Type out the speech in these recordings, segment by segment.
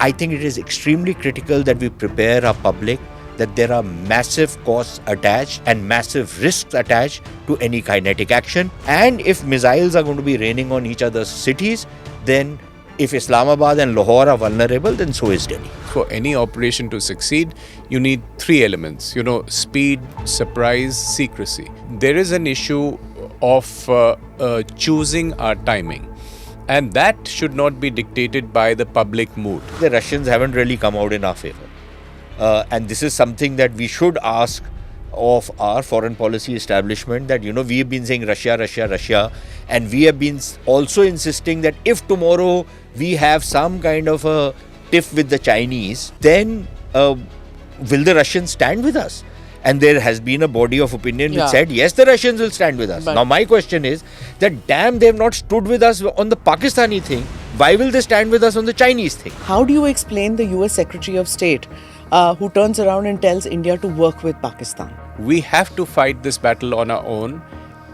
I think it is extremely critical that we prepare our public that there are massive costs attached and massive risks attached to any kinetic action. And if missiles are going to be raining on each other's cities, then if Islamabad and Lahore are vulnerable, then so is Delhi. For any operation to succeed, you need three elements, speed, surprise, secrecy. There is an issue of choosing our timing. And that should not be dictated by the public mood. The Russians haven't really come out in our favor. And this is something that we should ask of our foreign policy establishment, that, we have been saying Russia, Russia, Russia. And we have been also insisting that if tomorrow we have some kind of a tiff with the Chinese, then will the Russians stand with us? And there has been a body of opinion which said, yes, the Russians will stand with us. But now my question is that, damn, they have not stood with us on the Pakistani thing. Why will they stand with us on the Chinese thing? How do you explain the US Secretary of State who turns around and tells India to work with Pakistan? We have to fight this battle on our own.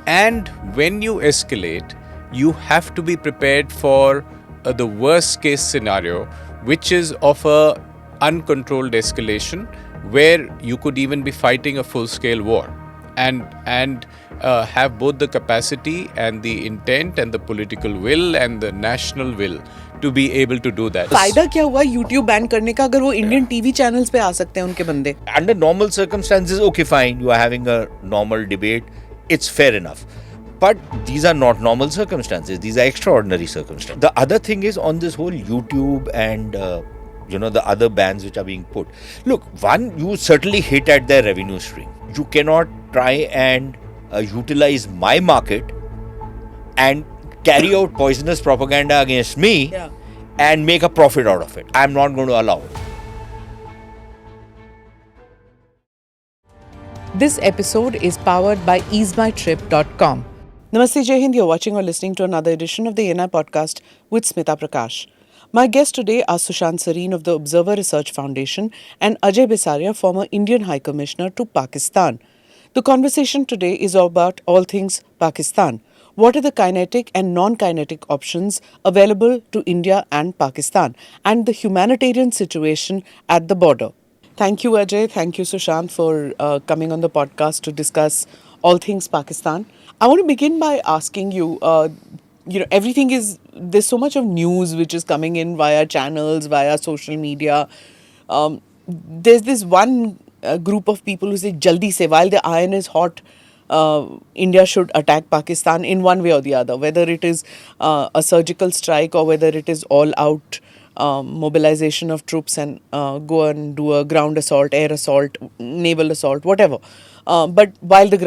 And when you escalate, you have to be prepared for the worst case scenario, which is of a uncontrolled escalation, where you could even be fighting a full-scale war and have both the capacity and the intent and the political will and the national will to be able to do that. फायदा क्या हुआ YouTube ban करने का अगर वो Indian TV channels पे आ सकते हैं उनके बंदे? Under normal circumstances, okay, fine, you are having a normal debate, it's fair enough. But these are not normal circumstances, these are extraordinary circumstances. The other thing is on this whole YouTube and the other bans which are being put. Look, one, you certainly hit at their revenue stream. You cannot try and utilize my market and carry out poisonous propaganda against me and make a profit out of it. I'm not going to allow it. This episode is powered by easemytrip.com. Namaste, Jai Hind. You're watching or listening to another edition of the ENI podcast with Smita Prakash. My guests today are Sushant Sareen of the Observer Research Foundation and Ajay Bisaria, former Indian High Commissioner to Pakistan. The conversation today is about all things Pakistan. What are the kinetic and non-kinetic options available to India and Pakistan, and the humanitarian situation at the border? Thank you, Ajay. Thank you, Sushant, for coming on the podcast to discuss all things Pakistan. I want to begin by asking you, there's so much of news which is coming in via channels, via social media. There's this one group of people who say, Jaldi se, while the iron is hot, India should attack Pakistan in one way or the other, whether it is a surgical strike or whether it is all out mobilization of troops and go and do a ground assault, air assault, naval assault, whatever. But while the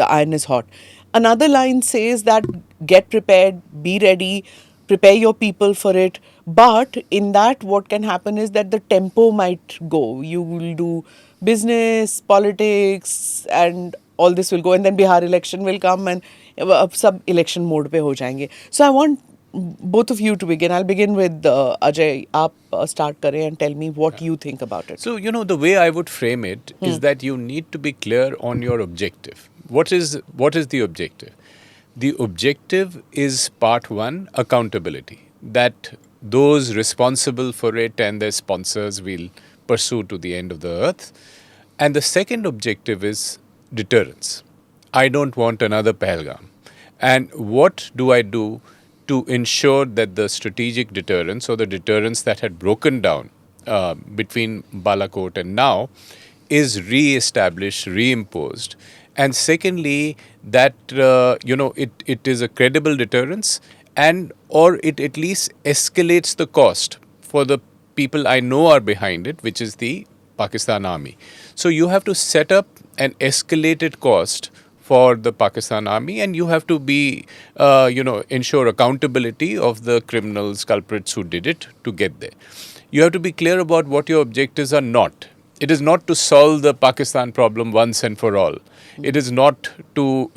iron is hot. Another line says that get prepared, be ready, prepare your people for it. But in that, what can happen is that the tempo might go. You will do business, politics, and all this will go. And then Bihar election will come and sub election mode pe ho jayenge. So I want both of you to begin. I'll begin with Ajay. Aap start kare and tell me what you think about it. So, the way I would frame it is that you need to be clear on your objective. What is the objective? The objective is part one, accountability. That those responsible for it and their sponsors will pursue to the end of the earth. And the second objective is deterrence. I don't want another Pahalgam. And what do I do to ensure that the strategic deterrence or the deterrence that had broken down between Balakot and now is re-established, reimposed? And secondly, that, it is a credible deterrence or it at least escalates the cost for the people I know are behind it, which is the Pakistan army. So you have to set up an escalated cost for the Pakistan army, and you have to be, ensure accountability of the criminals, culprits who did it to get there. You have to be clear about what your objectives are not. It is not to solve the Pakistan problem once and for all. It is not to,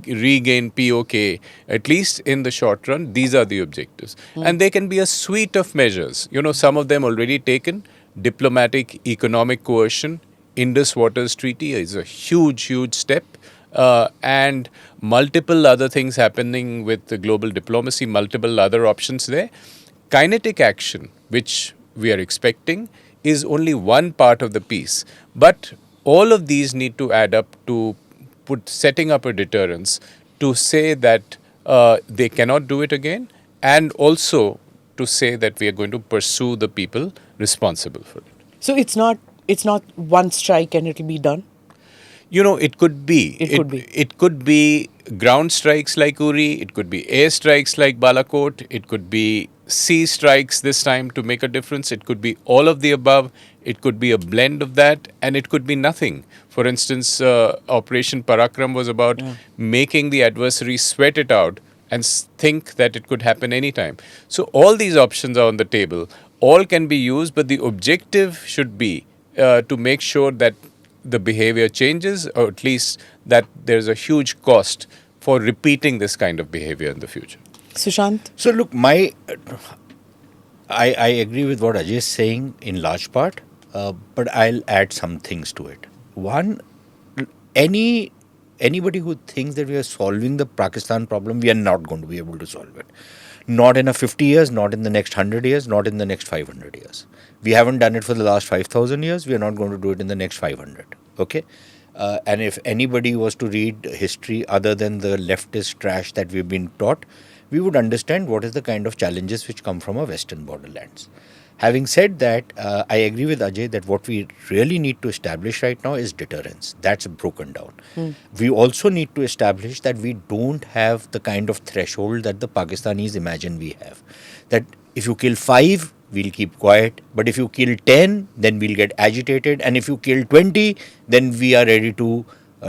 regain POK, at least in the short run. These are the objectives. And they can be a suite of measures. Some of them already taken. Diplomatic, economic coercion. Indus Waters Treaty is a huge, huge step. And multiple other things happening with the global diplomacy, multiple other options there. Kinetic action, which we are expecting, is only one part of the piece. But all of these need to add up to setting up a deterrence to say that they cannot do it again, and also to say that we are going to pursue the people responsible for it. So it's not one strike and it'll be done. It could be. It could be ground strikes like Uri. It could be air strikes like Balakot. It could be sea strikes this time to make a difference. It could be all of the above. It could be a blend of that, and it could be nothing. For instance, Operation Parakram was about making the adversary sweat it out and think that it could happen anytime. So all these options are on the table. All can be used, but the objective should be to make sure that the behavior changes, or at least that there's a huge cost for repeating this kind of behavior in the future. Sushant? So look, I agree with what Ajay is saying in large part, but I'll add some things to it. One, anybody who thinks that we are solving the Pakistan problem, we are not going to be able to solve it. Not in a 50 years, not in the next 100 years, not in the next 500 years. We haven't done it for the last 5,000 years. We are not going to do it in the next 500. Okay? And if anybody was to read history other than the leftist trash that we've been taught, we would understand what is the kind of challenges which come from our western borderlands. Having said that, I agree with Ajay that what we really need to establish right now is deterrence. That's broken down. We also need to establish that we don't have the kind of threshold that the Pakistanis imagine we have. That if you kill 5, we'll keep quiet. But if you kill 10, then we'll get agitated. And if you kill 20, then we are ready to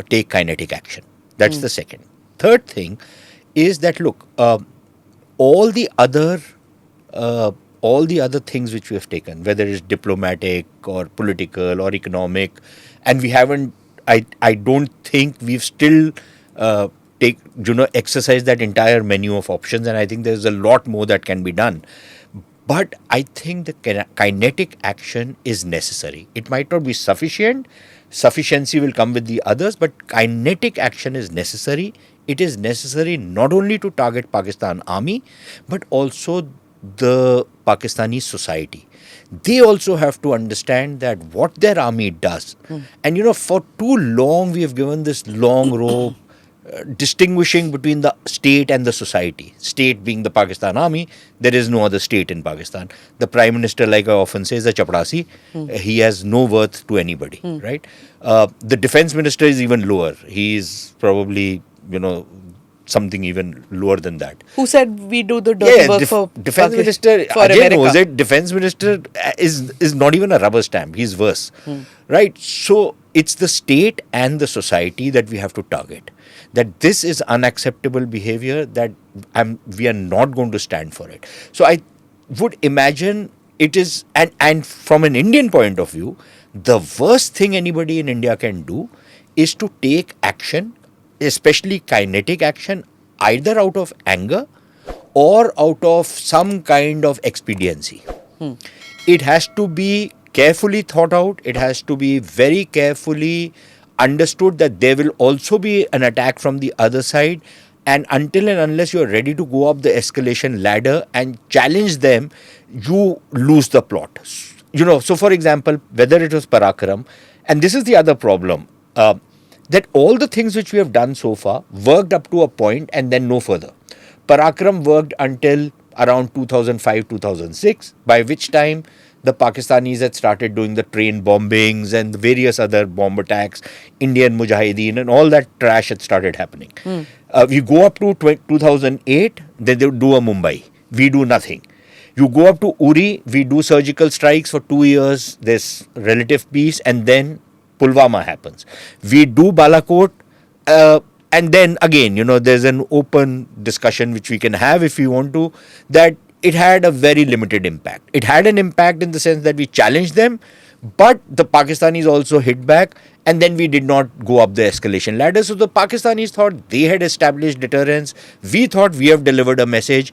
take kinetic action. That's the second. Third thing is that, look, all the other things which we have taken, whether it's diplomatic or political or economic, and we haven't, I don't think we've still exercised that entire menu of options, and I think there's a lot more that can be done. But I think the kinetic action is necessary. It might not be sufficient. Sufficiency will come with the others, but kinetic action is necessary. It is necessary not only to target Pakistan army, but also the Pakistani society. They also have to understand that what their army does. And for too long we have given this long rope distinguishing between the state and the society. State being the Pakistan army, there is no other state in Pakistan. The Prime Minister, like I often say, is a chaprasi. He has no worth to anybody, right? The Defense Minister is even lower. He is probably, something even lower than that. Who said we do the dirty work for Defense Minister? For Ajay America. knows it. Defense Minister is not even a rubber stamp. He's worse, right? So it's the state and the society that we have to target. That this is unacceptable behavior. That we are not going to stand for it. So I would imagine it is, and from an Indian point of view, the worst thing anybody in India can do is to take action, especially kinetic action, either out of anger or out of some kind of expediency. It has to be carefully thought out. It has to be very carefully understood that there will also be an attack from the other side. And until and unless you are ready to go up the escalation ladder and challenge them, you lose the plot. So for example, whether it was Parakram, and this is the other problem, that all the things which we have done so far worked up to a point and then no further. Parakram worked until around 2005-2006, by which time the Pakistanis had started doing the train bombings and the various other bomb attacks, Indian Mujahideen and all that trash had started happening. We go up to 2008, then they do a Mumbai. We do nothing. You go up to Uri, we do surgical strikes for 2 years, there's relative peace, and then Pulwama happens. We do Balakot, and then again, there's an open discussion which we can have if we want to, that it had a very limited impact. It had an impact in the sense that we challenged them, but the Pakistanis also hit back, and then we did not go up the escalation ladder. So the Pakistanis thought they had established deterrence. We thought we have delivered a message,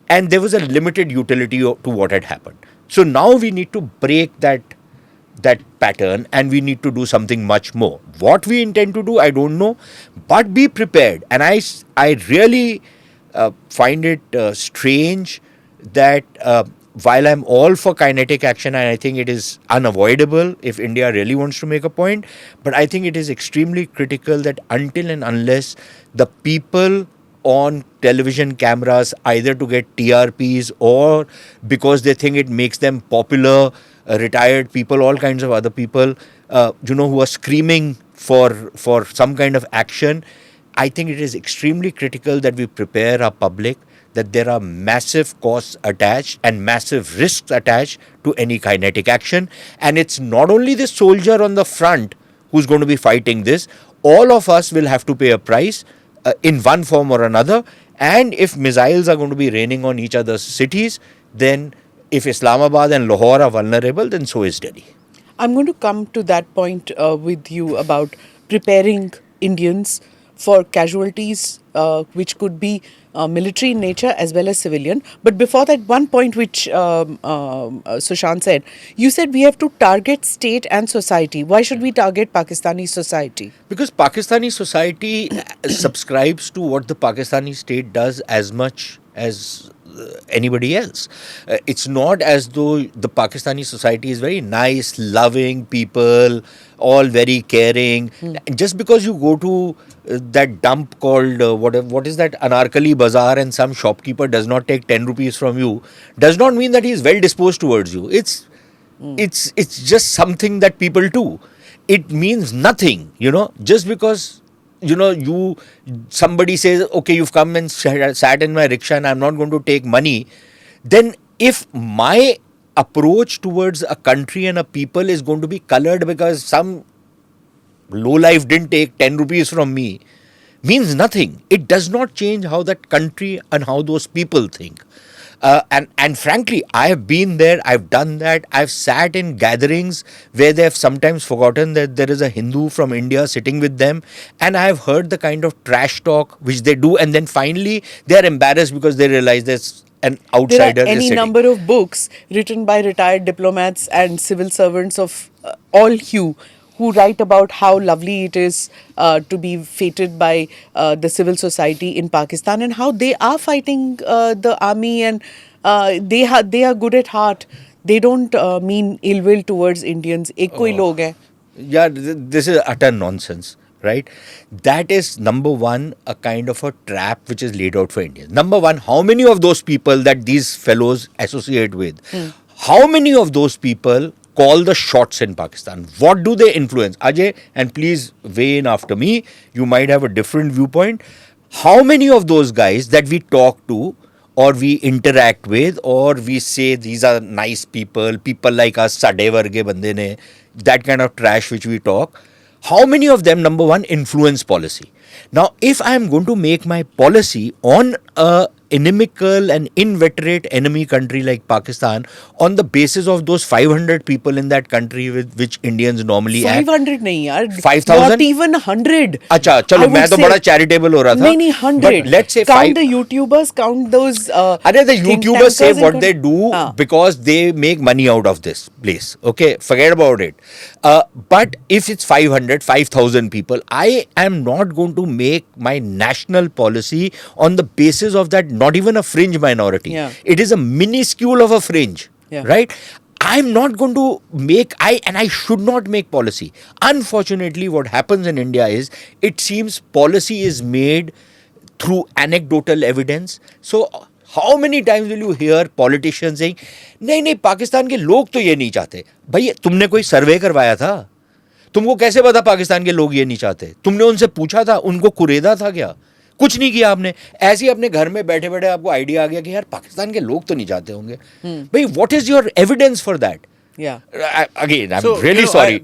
and there was a limited utility to what had happened. So now we need to break that pattern, and we need to do something much more. What we intend to do, I don't know, but be prepared. And I really find it strange that while I'm all for kinetic action, and I think it is unavoidable if India really wants to make a point, but I think it is extremely critical that until and unless the people on television cameras, either to get TRPs or because they think it makes them popular, retired people, all kinds of other people, who are screaming for some kind of action, I think it is extremely critical that we prepare our public that there are massive costs attached and massive risks attached to any kinetic action. And it's not only the soldier on the front who's going to be fighting this, all of us will have to pay a price in one form or another. And if missiles are going to be raining on each other's cities, then if Islamabad and Lahore are vulnerable, then so is Delhi. I'm going to come to that point with you about preparing Indians for casualties which could be military in nature as well as civilian. But before that, one point which Sushant said, you said we have to target state and society. Why should we target Pakistani society? Because Pakistani society subscribes to what the Pakistani state does as much as anybody else. It's not as though the Pakistani society is very nice, loving people, all very caring. Just because you go to that dump called what is that Anarkali Bazaar and some shopkeeper does not take 10 rupees from you, does not mean that he is well disposed towards you. It's just something that people do. It means nothing, just because somebody says, okay, you've come and sat in my rickshaw and I'm not going to take money, then if my approach towards a country and a people is going to be colored because some lowlife didn't take 10 rupees from me, means nothing. It does not change how that country and how those people think. And frankly, I have been there, I've done that, I've sat in gatherings where they have sometimes forgotten that there is a Hindu from India sitting with them, and I have heard the kind of trash talk which they do, and then finally they are embarrassed because they realize there's an outsider. There are any number of books written by retired diplomats and civil servants of all hue who write about how lovely it is to be feted by the civil society in Pakistan and how they are fighting the army and they are good at heart. They don't mean ill will towards Indians. Ek koi log hai. Yeah, this is utter nonsense, right? That is, number one, a kind of a trap which is laid out for Indians. Number one, how many of those people that these fellows associate with, how many of those people call the shots in Pakistan? What do they influence? Ajay, and please weigh in after me, you might have a different viewpoint. How many of those guys that we talk to or we interact with or we say these are nice people, people like us, sade varge bande ne, that kind of trash which we talk, how many of them, number one, influence policy? Now, if I am going to make my policy on a inimical and inveterate enemy country like Pakistan on the basis of those 500 people in that country with which Indians normally 500 nahi yaar. 5,000? Not even 100. अच्छा चलो मैं तो बड़ा charitable हो रहा था. नहीं 100. But let's say count the YouTubers, count those. अरे the YouTubers say what they do because they make money out of this place. Okay, forget about it. But if it's 500, 5,000 people, I am not going to make my national policy on the basis of that. Not even a fringe minority. Yeah. It is a minuscule of a fringe, right? I'm not going to make, I should not make policy. Unfortunately, what happens in India is, it seems policy is made through anecdotal evidence. So, how many times will you hear politicians saying, नहीं पाकिस्तान के लोग तो ये नहीं चाहते. भाई तुमने कोई सर्वे करवाया था? तुमको कैसे पता पाकिस्तान के लोग ये नहीं चाहते? तुमने उनसे पूछा था? उनको कुरेदा था क्या? कुछ नहीं किया आपने. ऐसे ही अपने घर में बैठे बैठे आपको आइडिया आ गया कि यार पाकिस्तान के लोग तो नहीं चाहते होंगे. भाई what is your evidence for that? Yeah. Again, I'm really sorry.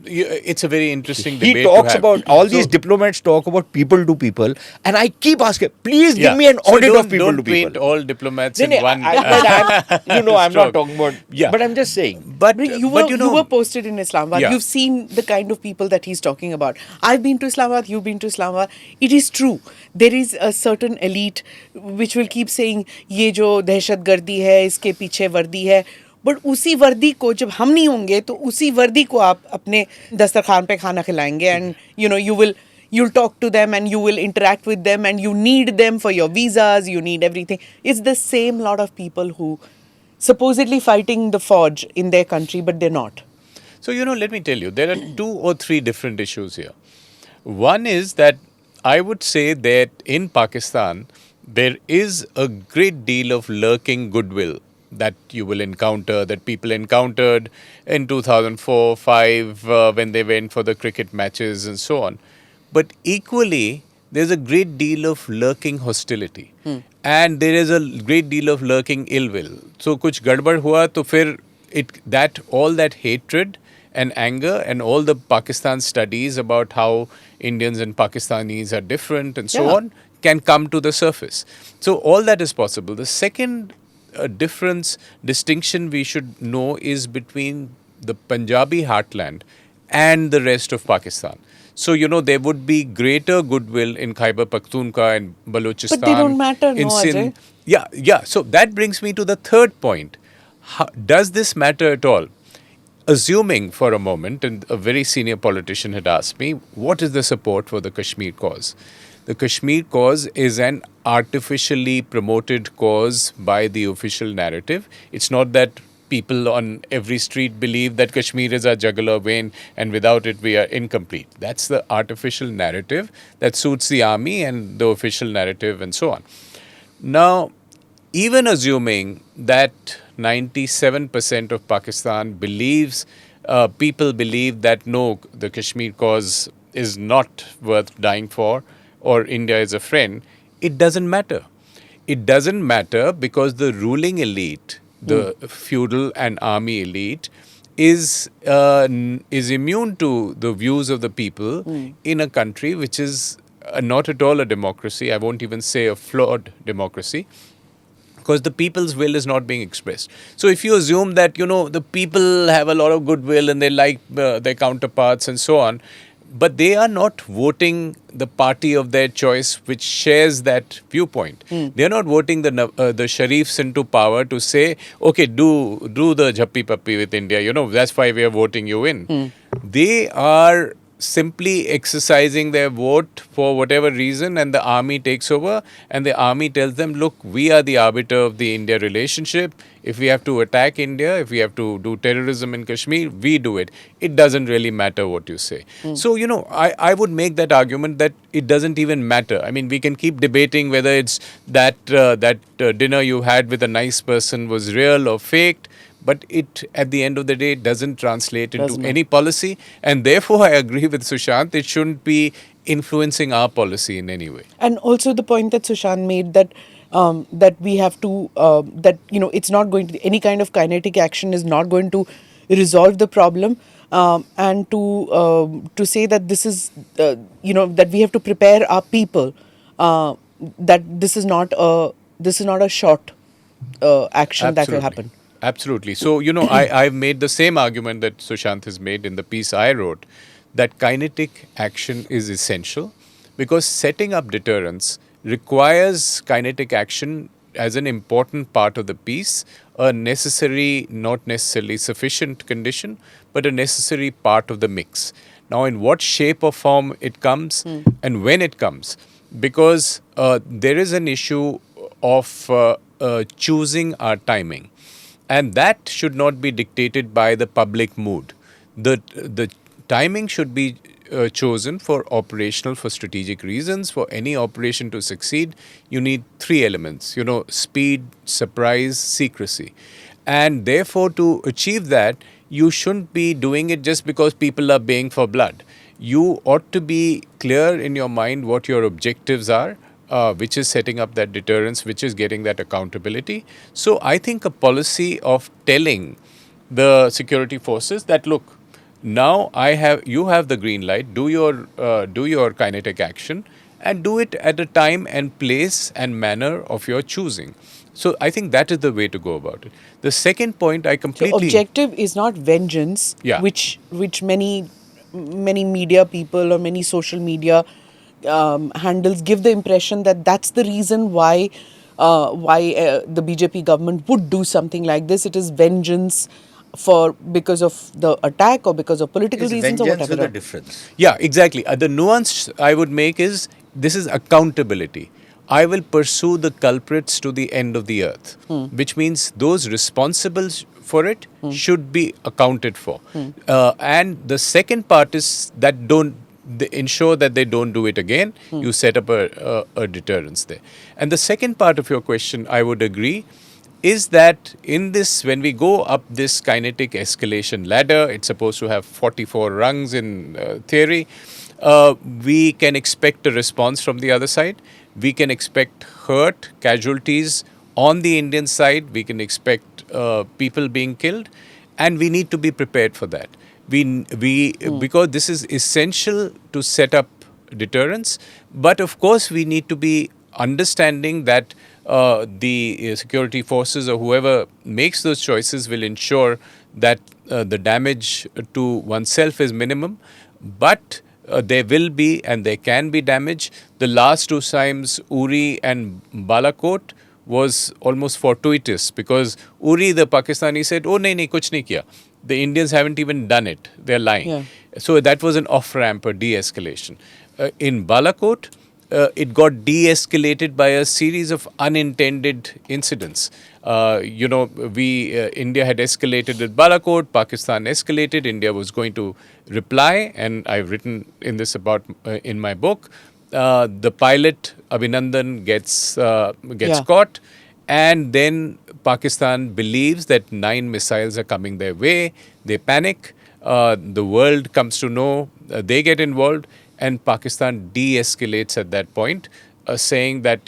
It's a very interesting debate. He talks about, all these diplomats talk about people to people, and I keep asking, please give me an audit of people to people. Don't paint all diplomats in one. I'm not talking about, but I'm just saying. But you were posted in Islamabad. Yeah. You've seen the kind of people that he's talking about. I've been to Islamabad, you've been to Islamabad. It is true. There is a certain elite which will keep saying, ये जो दहशतगर्दी है, इसके पीछे वर्दी है. But उसी वर्दी को जब हम नहीं होंगे तो उसी वर्दी को आप अपने दस्तरखान पे खाना खिलाएंगे and you'll talk to them and you will interact with them and you need them for your visas, you need everything. It's the same lot of people who supposedly fighting the forge in their country, but they're not. So, let me tell you, there are 2 or 3 different issues here. One is that I would say that in Pakistan, there is a great deal of lurking goodwill that you will encounter, that people encountered in 2004-5 when they went for the cricket matches and so on. But equally, there's a great deal of lurking hostility. And there is a great deal of lurking ill will. So, kuch gadbad hua, to fir all that hatred and anger and all the Pakistan studies about how Indians and Pakistanis are different and so on can come to the surface. So all that is possible. The second distinction we should know is between the Punjabi heartland and the rest of Pakistan. So, there would be greater goodwill in Khyber Pakhtunkhwa and Balochistan. But they don't matter, in no, Sindh. Ajay. Yeah. So that brings me to the third point. Does this matter at all? Assuming for a moment, and a very senior politician had asked me, what is the support for the Kashmir cause? The Kashmir cause is an artificially promoted cause by the official narrative. It's not that people on every street believe that Kashmir is our jugular vein and without it we are incomplete. That's the artificial narrative that suits the army and the official narrative and so on. Now, even assuming that 97% of Pakistan people believe that no, the Kashmir cause is not worth dying for, or India is a friend, it doesn't matter. It doesn't matter because the ruling elite, the feudal and army elite, is immune to the views of the people in a country which is not at all a democracy. I won't even say a flawed democracy, because the people's will is not being expressed. So if you assume that, the people have a lot of goodwill and they like their counterparts and so on, but they are not voting the party of their choice which shares that viewpoint. They are not voting the Sharifs into power to say, okay, do the Jhappi Pappi with India, that's why we are voting you in. They are simply exercising their vote for whatever reason, and the army takes over, and the army tells them, look, we are the arbiter of the India relationship. If we have to attack India, if we have to do terrorism in Kashmir, we do it. It doesn't really matter what you say. So, I would make that argument that it doesn't even matter. I mean, we can keep debating whether it's that dinner you had with a nice person was real or faked. But it, at the end of the day, doesn't translate into any policy. And therefore, I agree with Sushant, it shouldn't be influencing our policy in any way. And also the point that Sushant made that that we have to, it's not going to, any kind of kinetic action is not going to resolve the problem. And to say that this is, that we have to prepare our people, that this is not a short action that will happen. Absolutely. So, I've made the same argument that Sushant has made in the piece I wrote, that kinetic action is essential because setting up deterrence requires kinetic action as an important part of the piece, a necessary, not necessarily sufficient condition, but a necessary part of the mix. Now, in what shape or form it comes and when it comes, because there is an issue of choosing our timing. And that should not be dictated by the public mood. The timing should be chosen for strategic reasons. For any operation to succeed, you need 3 elements, speed, surprise, secrecy. And therefore, to achieve that, you shouldn't be doing it just because people are baying for blood. You ought to be clear in your mind what your objectives are, which is setting up that deterrence, which is getting that accountability. So I think a policy of telling the security forces that, look, now you have the green light, do your kinetic action, and do it at a time and place and manner of your choosing. So I think that is the way to go about it. The second point, I completely... So objective is not vengeance, which many media people or many social media handles give the impression that that's the reason why the BJP government would do something like this. It is vengeance because of the attack or because of political reasons or whatever. With a difference. Yeah, exactly. The nuance I would make is this is accountability. I will pursue the culprits to the end of the earth, which means those responsible for it should be accounted for. And the second part is that they ensure that they don't do it again. You set up a deterrence there. And the second part of your question, I would agree, is that in this, when we go up this kinetic escalation ladder, it's supposed to have 44 rungs in theory, we can expect a response from the other side. We can expect hurt, casualties on the Indian side. We can expect people being killed, and we need to be prepared for that. Because this is essential to set up deterrence. But of course, we need to be understanding that the security forces or whoever makes those choices will ensure that the damage to oneself is minimum. But there will be and there can be damage. The last two times, Uri and Balakot, was almost fortuitous because Uri, the Pakistani, said, "Oh, nahi, kuch nahi kiya." The Indians haven't even done it. They're lying. Yeah. So that was an off-ramp or de-escalation. In Balakot, it got de-escalated by a series of unintended incidents. India had escalated at Balakot, Pakistan escalated, India was going to reply, and I've written in this about in my book. The pilot Abhinandan gets caught, and then Pakistan believes that 9 missiles are coming their way. They panic. The world comes to know. They get involved. And Pakistan de-escalates at that point, saying that,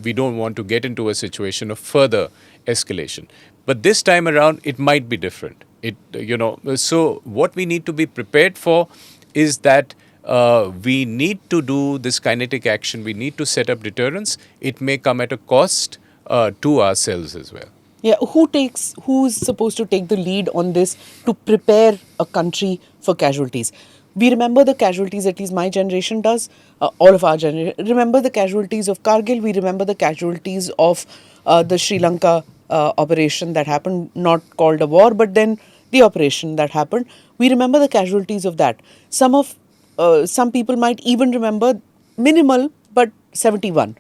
we don't want to get into a situation of further escalation. But this time around, it might be different. So what we need to be prepared for is that we need to do this kinetic action. We need to set up deterrence. It may come at a cost to ourselves as well. Yeah, who's supposed to take the lead on this to prepare a country for casualties? We remember the casualties, at least my generation does, all of our generation. Remember the casualties of Kargil, we remember the casualties of the Sri Lanka operation that happened, not called a war, but then the operation that happened. We remember the casualties of that. Some people might even remember minimal, but 71.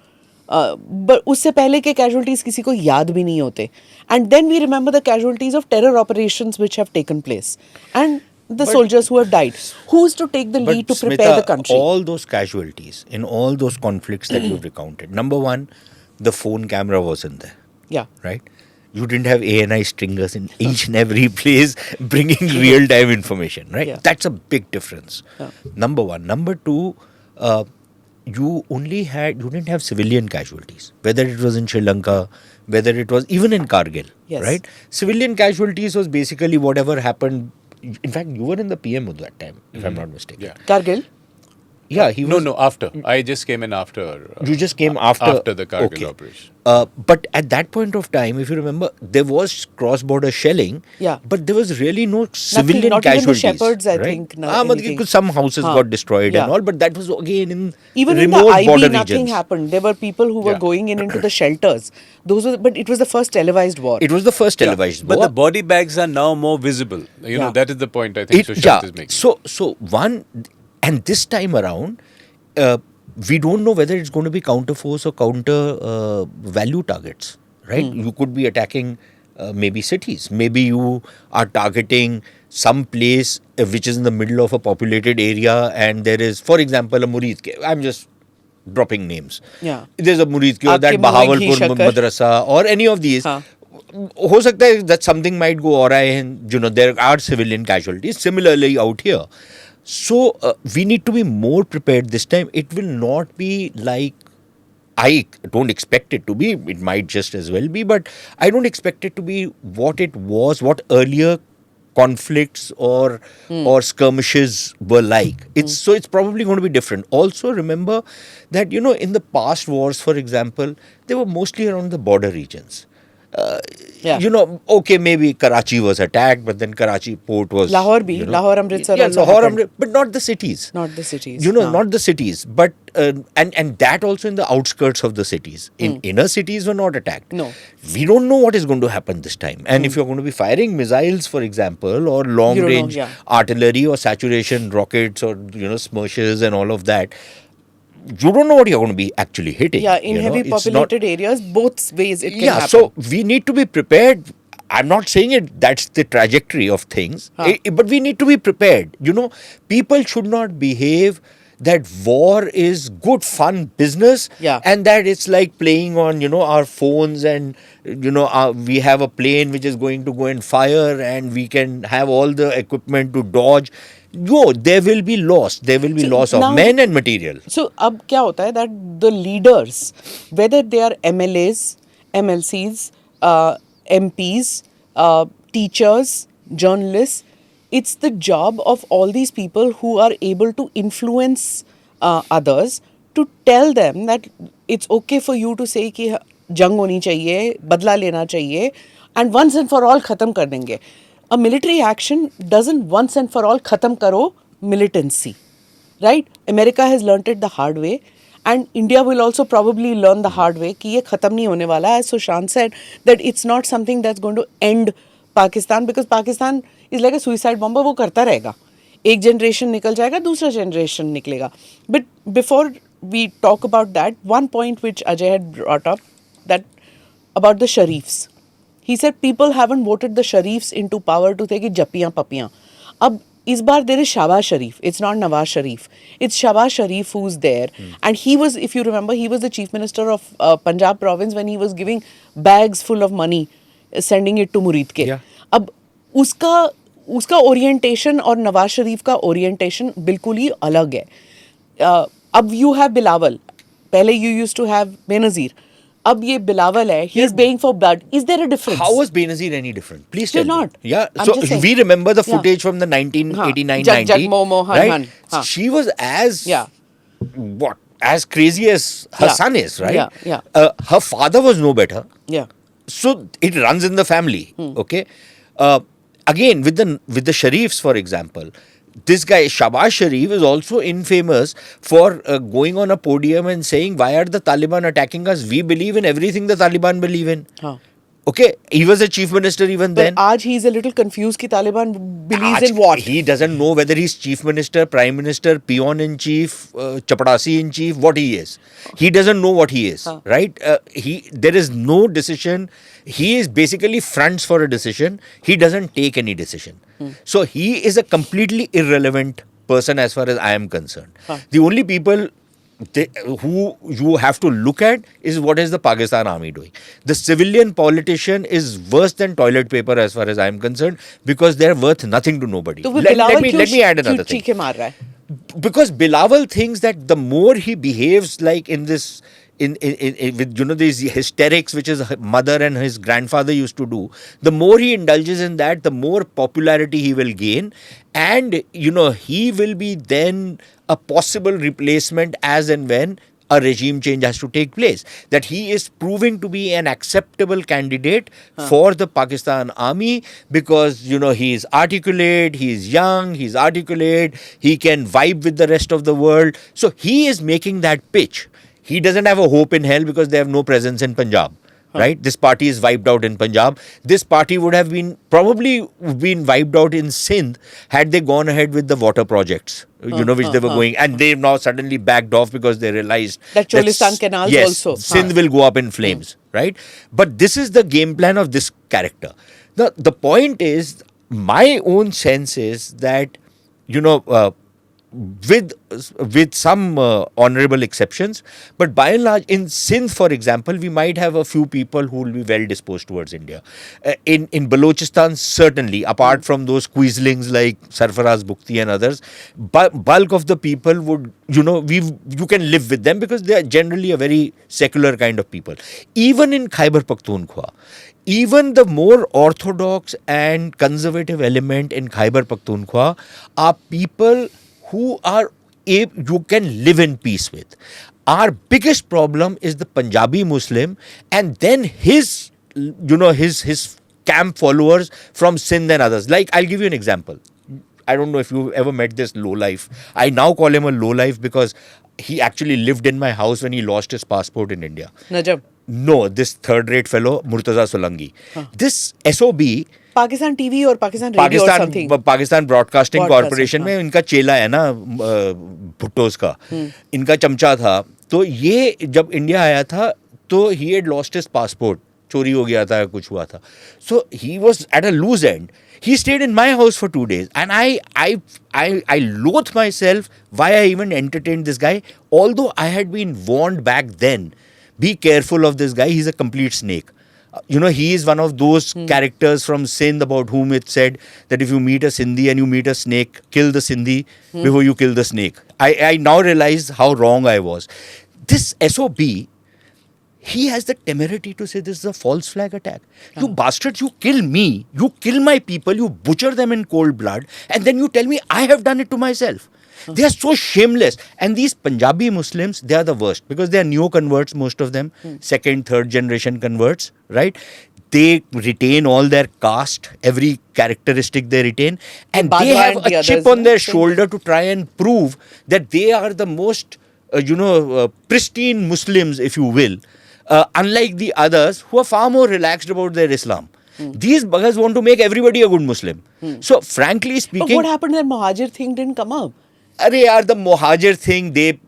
But उससे पहले के casualties किसी को याद भी नहीं होते. And then we remember the casualties of terror operations which have taken place. And the soldiers who have died. Who's to take the lead to prepare Smita, the country? All those casualties in all those conflicts that you've recounted. Number one, the phone camera wasn't there. Yeah. Right? You didn't have ANI stringers in each and every place bringing real-time information. Right? Yeah. That's a big difference. Yeah. Number one. Number two, you didn't have civilian casualties. Whether it was in Sri Lanka, whether it was even in Kargil. Yes. Right? Civilian casualties was basically whatever happened. In fact, you were in the PM at that time, if I'm not mistaken. Yeah. Kargil? Yeah, he was. No, after. I just came in after. You just came after? After the Kargil operation. But at that point of time, if you remember, there was cross-border shelling. Yeah. But there was really no civilian not casualties. Even the shepherds, I right? think. Anything. Some houses got destroyed and all, but that was again in even remote in the border IB, nothing regions. happened. There were people who were going into the shelters. But it was the first televised war. It was the first televised war. But the body bags are now more visible. That is the point I think Sushant is making. So one, and this time around, we don't know whether it's going to be counter force or counter value targets, right? You could be attacking maybe cities. Maybe you are targeting some place which is in the middle of a populated area, and there is, for example, a Murid. I'm just dropping names. Yeah. There's a Murid or that Bahawalpur Madrasa or any of these. Ho sakta hai that something might go awry and there are civilian casualties. Similarly out here. So we need to be more prepared this time. It will not be like, I don't expect it to be. It might just as well be, but I don't expect it to be what it was, what earlier conflicts or skirmishes were like. So it's probably going to be different. Also remember that, in the past wars, for example, they were mostly around the border regions. Okay, maybe Karachi was attacked, but then Karachi port was... Lahore bhi, Lahore, Amritsar but not the cities. Not the cities. Not the cities. But, and that also in the outskirts of the cities. In inner cities were not attacked. No. We don't know what is going to happen this time. And if you're going to be firing missiles, for example, or long-range artillery or saturation rockets or, smirches and all of that, you don't know what you're going to be actually hitting. Yeah, in you know. heavy It's not- populated areas, both ways it can yeah, happen. so we need to be prepared. I'm not saying that's the trajectory of things, but we need to be prepared. You know, people should not behave that war is good fun business, Yeah. and that it's like playing on, you know, our phones, and you know, we have a plane which is going to go and fire, and we can have all the equipment to dodge. No, there will be loss. There will be So loss of now- men and material. So, अब क्या होता है that the leaders, whether they are MLAs, MLCs, MPs, teachers, journalists, it's the job of all these people who are able to influence others to tell them that it's okay for you to say कि जंग होनी चाहिए, बदला लेना चाहिए, and once and for all खत्म कर देंगे. A military action doesn't once and for all खत्म करो militancy. Right? America has learnt it the hard way, and India will also probably learn the hard way कि ये खत्म नहीं होने वाला. As Sushant said, that it's not something that's going to end Pakistan, because Pakistan is like a suicide bomber. वो करता रहेगा. एक generation निकल जाएगा, दूसरा generation निकलेगा. But before we talk about that, one point which Ajay had brought up, that about the Sharifs. He said people haven't voted the Sharifs into power to say कि जप्पियाँ पप्पियाँ. अब इस बार there is Shahbaz Sharif. It's not Nawaz Sharif. It's Shahbaz Sharif who's there. And he was, if you remember, he was the chief minister of Punjab province when he was giving bags full of money, sending it to Murid ke. Yeah. अब उसका orientation और नवाज शरीफ का orientation बिल्कुल ही अलग है. अब you have Bilawal. पहले you used to have Benazir. अब ये Bilawal है. He is paying for blood. Is there a difference? How was Benazir any different? Please Still tell me. not. Yeah. I'm So just saying. we remember the Yeah. footage from the 1989-90. Jag Momo Han right? Han. Huh. She was as Yeah. what? As crazy as her Yeah. son is, right? Yeah. Her father was no better. Yeah. So it runs in the family. Okay. Again, with the Sharifs, for example, this guy Shahbaz Sharif is also infamous for going on a podium and saying, "Why are the Taliban attacking us? We believe in everything the Taliban believe in." Huh. Okay, he was a chief minister even But then. आज he is a little confused कि Taliban believes Aaj in what? He doesn't know whether he's chief minister, prime minister, peon in chief, chapadasi in chief, what he is. He doesn't know what he is, right? There is no decision. He is basically fronts for a decision. He doesn't take any decision. So he is a completely irrelevant person as far as I am concerned. The only people who you have to look at is what is the Pakistan army doing. The civilian politician is worse than toilet paper as far as I am concerned, because they are worth nothing to nobody. तो वो Let Bilawal me add another क्यों thing. चीखे मार रहा है? Because Bilawal thinks that the more he behaves like in this, in with, you know, these hysterics which his mother and his grandfather used to do, the more he indulges in that, the more popularity he will gain, and you know, he will be then a possible replacement as and when a regime change has to take place. That he is proving to be an acceptable candidate for the Pakistan army, because you know, he is articulate, he is young, he is articulate, he can vibe with the rest of the world. So he is making that pitch. He doesn't have a hope in hell because they have no presence in Punjab. Right? This party is wiped out in Punjab. This party would have probably been wiped out in Sindh had they gone ahead with the water projects, you know, which they were going, and they've now suddenly backed off because they realized That Cholistan canals yes, also. Sindh will go up in flames, right? But this is the game plan of this character. The point is, my own sense is that, you know, with some honorable exceptions, but by and large, in Sindh, for example, we might have a few people who will be well disposed towards India. In Balochistan, certainly, apart from those quislings like Sarfaraz Bukti and others, bulk of the people would, you know, you can live with them because they are generally a very secular kind of people. Even in Khyber Pakhtunkhwa, even the more orthodox and conservative element in Khyber Pakhtunkhwa are people who you can live in peace with. Our biggest problem is the Punjabi Muslim, and then his camp followers from Sindh and others. Like, I'll give you an example. I don't know if you've ever met this lowlife. I now call him a lowlife because he actually lived in my house when he lost his passport in India. Najam. No, this third-rate fellow, Murtaza Solanki. This SOB, Pakistan TV or Pakistan Radio or something. Pakistan broadcasting Broadcasting, corporation में इनका चेला है ना, भुट्टोस का, इनका चमचा था. तो ये जब इंडिया आया था तो he had lost his passport, चोरी हो गया था, कुछ हुआ था. So he was at a loose end. He stayed in my house for 2 days, and I loathe myself why I even entertained this guy. Although I had been warned back then, be careful of this guy. He's a complete snake. He is one of those characters from Sindh about whom it said that if you meet a Sindhi and you meet a snake, kill the Sindhi before you kill the snake. I now realize how wrong I was. This SOB, he has the temerity to say this is a false flag attack. You bastards, you kill me, you kill my people, you butcher them in cold blood, and then you tell me I have done it to myself. They are so shameless. And these Punjabi Muslims, they are the worst because they are neo-converts, most of them, second, third generation converts, right? They retain all their caste, every characteristic they retain, and they have a chip on their shoulder to try and prove that they are the most, pristine Muslims, if you will. Unlike the others who are far more relaxed about their Islam. These buggers want to make everybody a good Muslim. So frankly speaking... But what happened that Mohajir thing didn't come up? Arey yaar, the Mohajir thing, they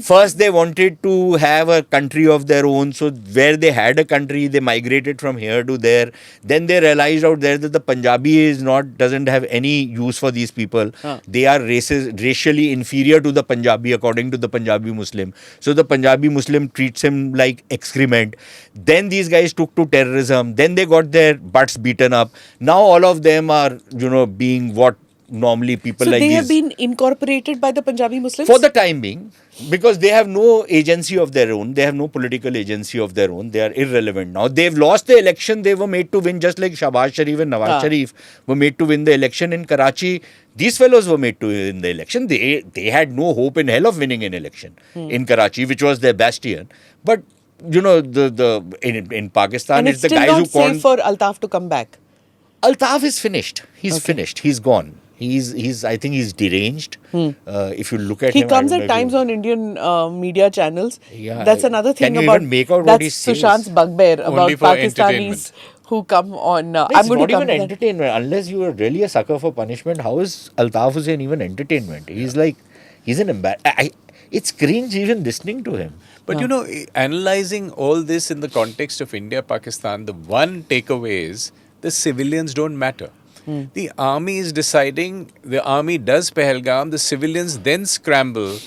first they wanted to have a country of their own. So where they had a country, they migrated from here to there. Then they realized out there that the Punjabi doesn't have any use for these people. They are racially inferior to the Punjabi according to the Punjabi Muslim. So the Punjabi Muslim treats him like excrement. Then these guys took to terrorism. Then they got their butts beaten up. Now all of them are, being what normally people like these... So they have been incorporated by the Punjabi Muslims? For the time being, because they have no agency of their own. They have no political agency of their own. They are irrelevant now. They've lost the election. They were made to win, just like Shahbaz Sharif and Nawaz Sharif were made to win the election in Karachi. These fellows were made to win the election. They had no hope in hell of winning an election in Karachi, which was their bastion. But, in Pakistan, and it's the guys who... It's still not safe for Altaf to come back? Altaf is finished. He's finished. He's gone. I think he's deranged. If you look at him... He comes at times on Indian media channels. Yeah, that's another thing can you about... even make out what he says? Sushant's bugbear about Only for Pakistanis who come on... It's not even entertainment. Unless you are really a sucker for punishment, how is Altaf Hussain even entertainment? He's an embarrassment. It's cringe even listening to him. But analyzing all this in the context of India, Pakistan, the one takeaway is the civilians don't matter. The army is deciding, the army does Pahalgam, the civilians then scramble.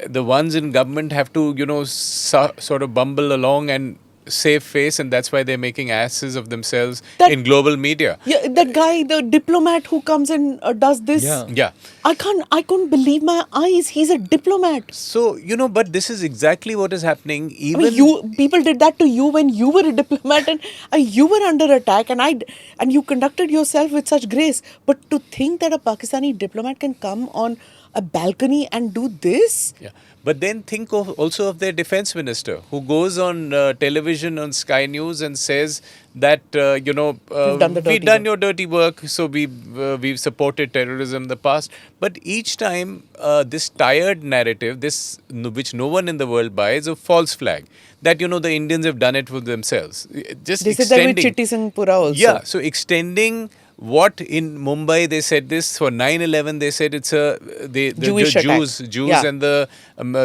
The ones in government have to, sort of bumble along and save face, and that's why they're making asses of themselves in global media. Yeah, that guy, the diplomat who comes and does this. Yeah. I couldn't believe my eyes. He's a diplomat. So, but this is exactly what is happening. People did that to you when you were a diplomat and you were under attack and you conducted yourself with such grace. But to think that a Pakistani diplomat can come on a balcony and do this? Yeah. But then think also of their defense minister who goes on television on Sky News and says that, we've done your dirty work, so we've supported terrorism in the past. But each time, this tired narrative, which no one in the world buys, a false flag. That, the Indians have done it for themselves. Just they said that with Chitti Singhpura also. Yeah, so extending... What in Mumbai they said this for 9/11 they said it's the Jewish Jews and the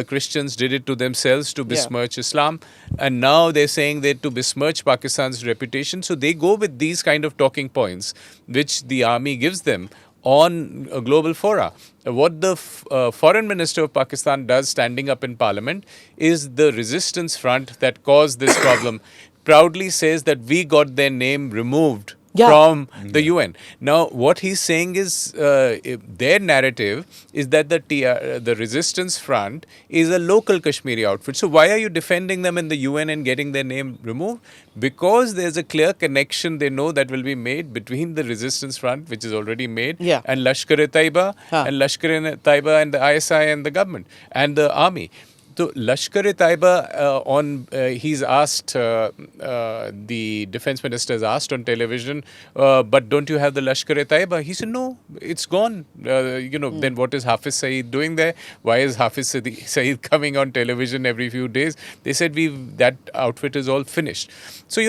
Christians did it to themselves to besmirch Islam, and now they're saying that to besmirch Pakistan's reputation. So they go with these kind of talking points which the army gives them on a global fora. What the foreign minister of Pakistan does standing up in parliament is the resistance front that caused this problem proudly says that we got their name removed from the UN. Now, what he's saying is their narrative is that the resistance front is a local Kashmiri outfit. So why are you defending them in the UN and getting their name removed? Because there's a clear connection they know that will be made between the resistance front, which is already made, and Lashkar-e-Taiba and Lashkar-e-Taiba and the ISI and the government and the army. So Lashkar-e-Taiba, he's asked, the defense minister has asked on television, but don't you have the Lashkar-e-Taiba? He said, no, it's gone. Then what is Hafiz Saeed doing there? Why is Hafiz Saeed coming on television every few days? They said, that outfit is all finished. So,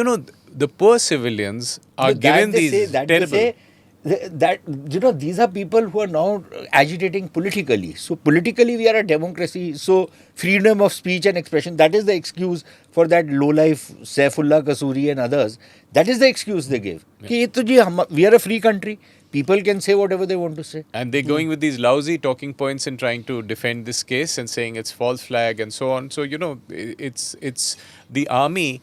the poor civilians are given these terrible... That these are people who are now agitating politically. So politically we are a democracy. So freedom of speech and expression, that is the excuse for that lowlife Saifullah Kasuri and others. That is the excuse they give. Ki, we are a free country. People can say whatever they want to say. And they're going with these lousy talking points and trying to defend this case and saying it's false flag and so on. So, it's the army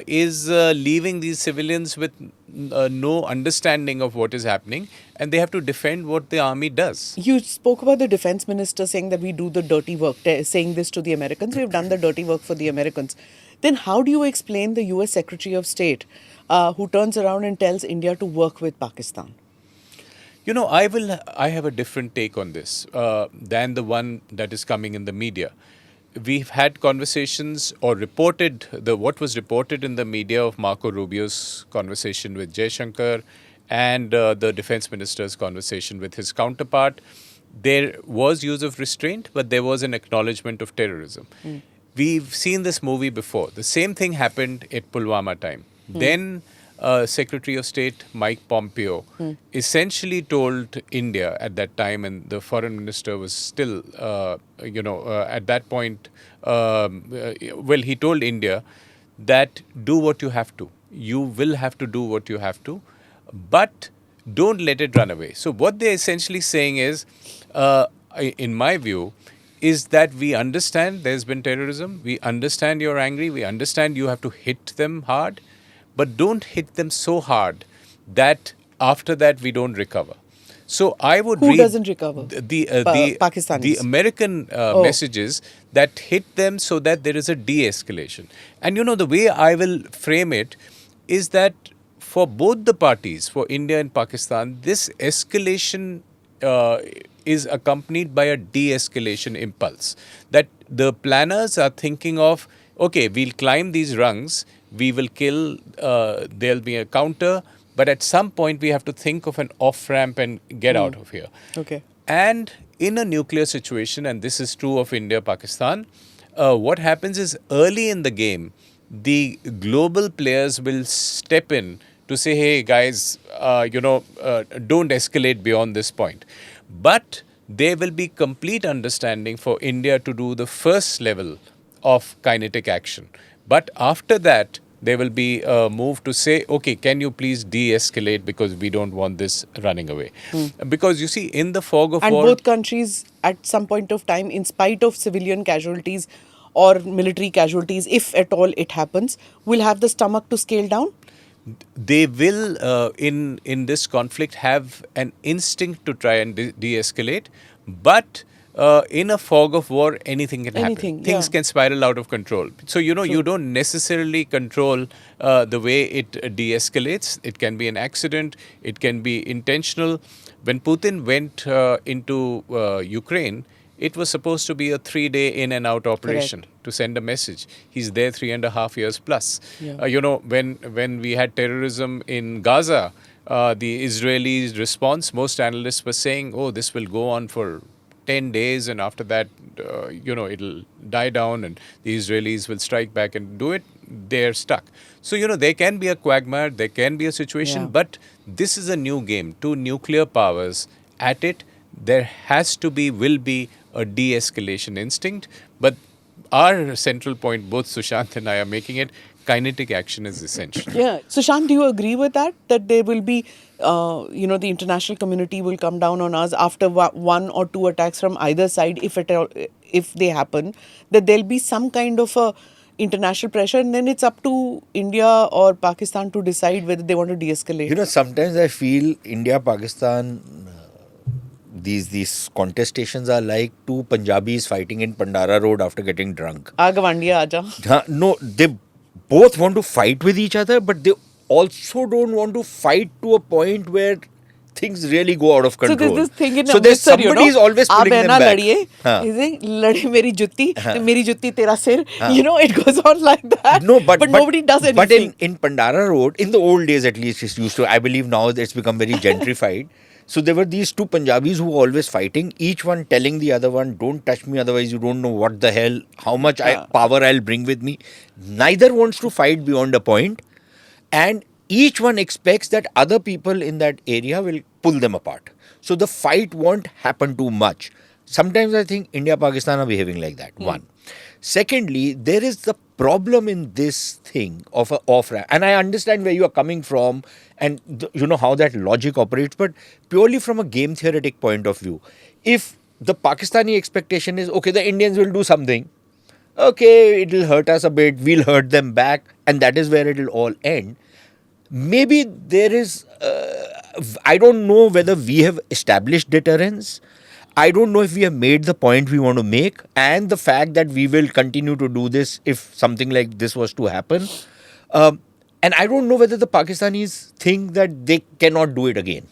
is leaving these civilians with no understanding of what is happening, and they have to defend what the army does. You spoke about the defense minister saying that we do the dirty work, saying this to the Americans. We've done the dirty work for the Americans. Then how do you explain the US Secretary of State who turns around and tells India to work with Pakistan? I have a different take on this than the one that is coming in the media. We've had conversations or reported what was reported in the media of Marco Rubio's conversation with Jaishankar and the defense minister's conversation with his counterpart. There was use of restraint, but there was an acknowledgement of terrorism. We've seen this movie before. The same thing happened at Pulwama time. Then Secretary of State Mike Pompeo essentially told India at that time, and the foreign minister was still, at that point, he told India that do what you have to. You will have to do what you have to, but don't let it run away. So what they're essentially saying is, in my view, is that we understand there's been terrorism. We understand you're angry. We understand you have to hit them hard. But don't hit them so hard that after that we don't recover. So I would read... Who doesn't recover? The Pakistanis. The American messages that hit them so that there is a de-escalation. And the way I will frame it is that for both the parties, for India and Pakistan, this escalation is accompanied by a de-escalation impulse. That the planners are thinking of, okay, we'll climb these rungs, we will kill, there'll be a counter, but at some point we have to think of an off-ramp and get out of here. Okay. And in a nuclear situation, and this is true of India, Pakistan, what happens is early in the game, the global players will step in to say, hey guys, don't escalate beyond this point. But there will be complete understanding for India to do the first level of kinetic action. But after that, there will be a move to say, okay, can you please de-escalate because we don't want this running away. Because you see, in the fog of war... And both countries, at some point of time, in spite of civilian casualties or military casualties, if at all it happens, will have the stomach to scale down? They will, in this conflict, have an instinct to try and de-escalate. But... in a fog of war, anything can happen. Things can spiral out of control. So, you don't necessarily control the way it de-escalates. It can be an accident. It can be intentional. When Putin went into Ukraine, it was supposed to be a 3-day in and out operation to send a message. He's there 3.5 years plus. When we had terrorism in Gaza, the Israelis' response, most analysts were saying, oh, this will go on for 10 days and after that, it'll die down and the Israelis will strike back and do it. They're stuck. So, there can be a quagmire, there can be a situation, but this is a new game. Two nuclear powers at it. There will be a de-escalation instinct. But our central point, both Sushant and I are making it, kinetic action is essential. Yeah. Sushant, do you agree with that? That there will be, the international community will come down on us after one or two attacks from either side, if they happen, that there'll be some kind of a international pressure, and then it's up to India or Pakistan to decide whether they want to de-escalate. Sometimes I feel India, Pakistan, these contestations are like two Punjabis fighting in Pandara Road after getting drunk. Gawandiya aaja. No, they both want to fight with each other, but they also don't want to fight to a point where things really go out of So control. there's this thing in So there's Amritsar, somebody is always "Aap pulling them aina back. ladiye," Huh. he's saying, "Lade meri jutti, meri jutti tera sir." It goes on like that. No, but nobody does anything. But in Pandara Road, in the old days at least, it used to. I believe now it's become very gentrified. So there were these two Punjabis who were always fighting, each one telling the other one, "Don't touch me, otherwise you don't know what the hell, how much power I'll bring with me." Neither wants to fight beyond a point, and each one expects that other people in that area will pull them apart. So the fight won't happen too much. Sometimes I think India, Pakistan are behaving like that. One. Secondly, there is the problem in this thing of a off-ramp. And I understand where you are coming from and you know how that logic operates, but purely from a game theoretic point of view, if the Pakistani expectation is, okay, the Indians will do something, okay, it'll hurt us a bit, we'll hurt them back, and that is where it'll all end. Maybe there is, I don't know whether we have established deterrence. I don't know if we have made the point we want to make, and the fact that we will continue to do this if something like this was to happen. And I don't know whether the Pakistanis think that they cannot do it again.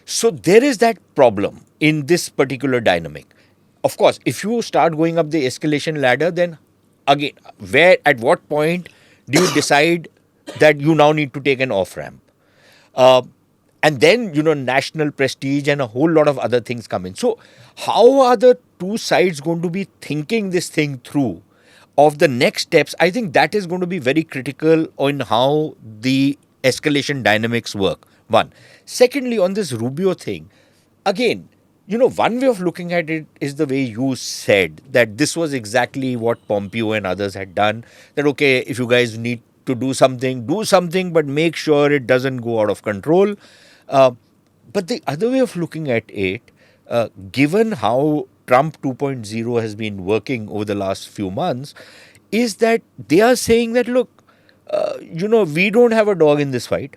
So there is that problem in this particular dynamic. Of course, if you start going up the escalation ladder, then again, at what point do you decide that you now need to take an off ramp? And then, national prestige and a whole lot of other things come in. So how are the two sides going to be thinking this thing through of the next steps? I think that is going to be very critical on how the escalation dynamics work. One. Secondly, on this Rubio thing, again, one way of looking at it is the way you said that this was exactly what Pompeo and others had done. That, okay, if you guys need to do something, but make sure it doesn't go out of control. But the other way of looking at it, given how Trump 2.0 has been working over the last few months, is that they are saying that, look, we don't have a dog in this fight.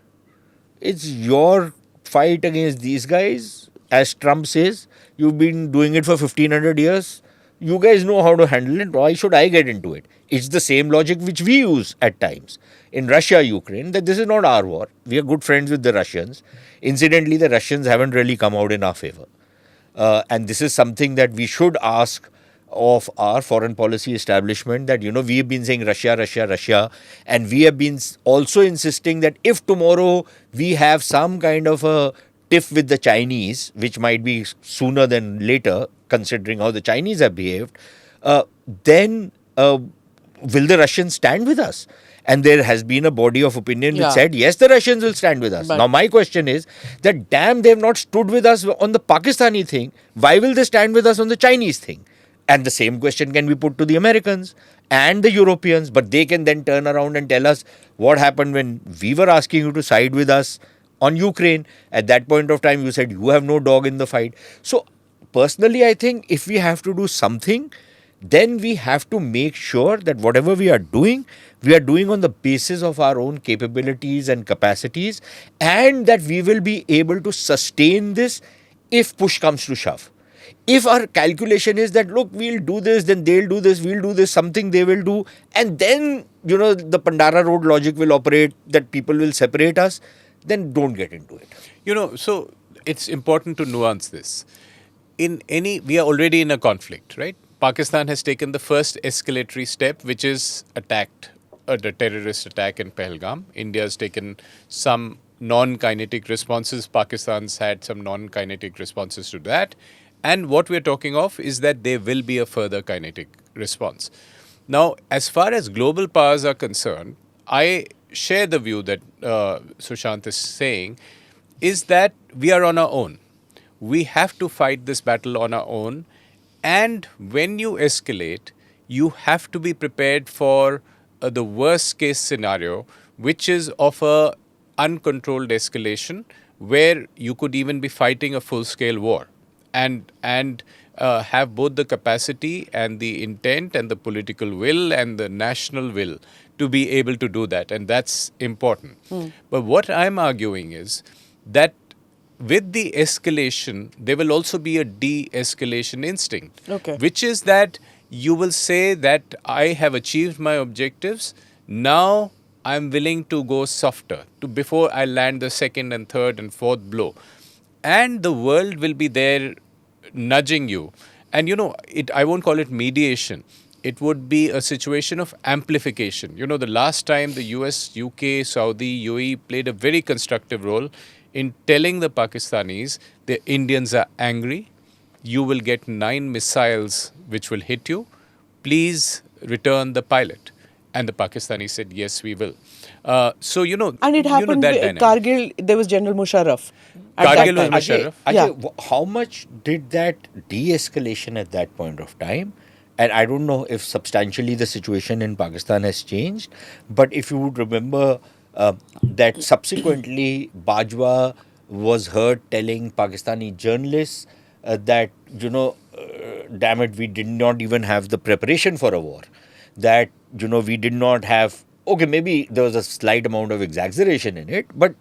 It's your fight against these guys. As Trump says, you've been doing it for 1500 years. You guys know how to handle it. Why should I get into it? It's the same logic which we use at times in Russia, Ukraine, that this is not our war. We are good friends with the Russians. Incidentally, the Russians haven't really come out in our favor. And this is something that we should ask of our foreign policy establishment, that, we have been saying Russia, Russia, Russia. And we have been also insisting that if tomorrow we have some kind of a tiff with the Chinese, which might be sooner than later, considering how the Chinese have behaved, then will the Russians stand with us? And there has been a body of opinion which said, yes, the Russians will stand with us. But now, my question is that, damn, they have not stood with us on the Pakistani thing. Why will they stand with us on the Chinese thing? And the same question can be put to the Americans and the Europeans, but they can then turn around and tell us what happened when we were asking you to side with us on Ukraine. At that point of time, you said you have no dog in the fight. So, personally, I think if we have to do something, then we have to make sure that whatever we are doing on the basis of our own capabilities and capacities, and that we will be able to sustain this if push comes to shove. If our calculation is that, look, we'll do this, then they'll do this, we'll do this, something they will do, and then, the Pandara Road logic will operate, that people will separate us, then don't get into it. So it's important to nuance this. We are already in a conflict, right? Pakistan has taken the first escalatory step, which is attacked, the terrorist attack in Pahalgam. India has taken some non-kinetic responses. Pakistan's had some non-kinetic responses to that. And what we're talking of is that there will be a further kinetic response. Now, as far as global powers are concerned, I share the view that Sushant is saying, is that we are on our own. We have to fight this battle on our own. And when you escalate, you have to be prepared for the worst case scenario, which is of a uncontrolled escalation, where you could even be fighting a full-scale war, and have both the capacity and the intent and the political will and the national will to be able to do that. And that's important. But what I'm arguing is that with the escalation, there will also be a de-escalation instinct, which is that you will say that I have achieved my objectives. Now I'm willing to go softer before I land the second and third and fourth blow. and the world will be there nudging you. And I won't call it mediation. It would be a situation of amplification. The last time the US, UK, Saudi, UAE played a very constructive role in telling the Pakistanis the Indians are angry. You will get 9 missiles which will hit you. Please return the pilot. And the Pakistanis said, yes, we will. And it happened that with dynamic. Kargil, there was General Musharraf. at Kargil that was time. Musharraf. Ajay, how much did that de-escalation at that point of time? And I don't know if substantially the situation in Pakistan has changed, but if you would remember that subsequently Bajwa was heard telling Pakistani journalists that, damn it, we did not even have the preparation for a war. That, we did not have, okay, maybe there was a slight amount of exaggeration in it, but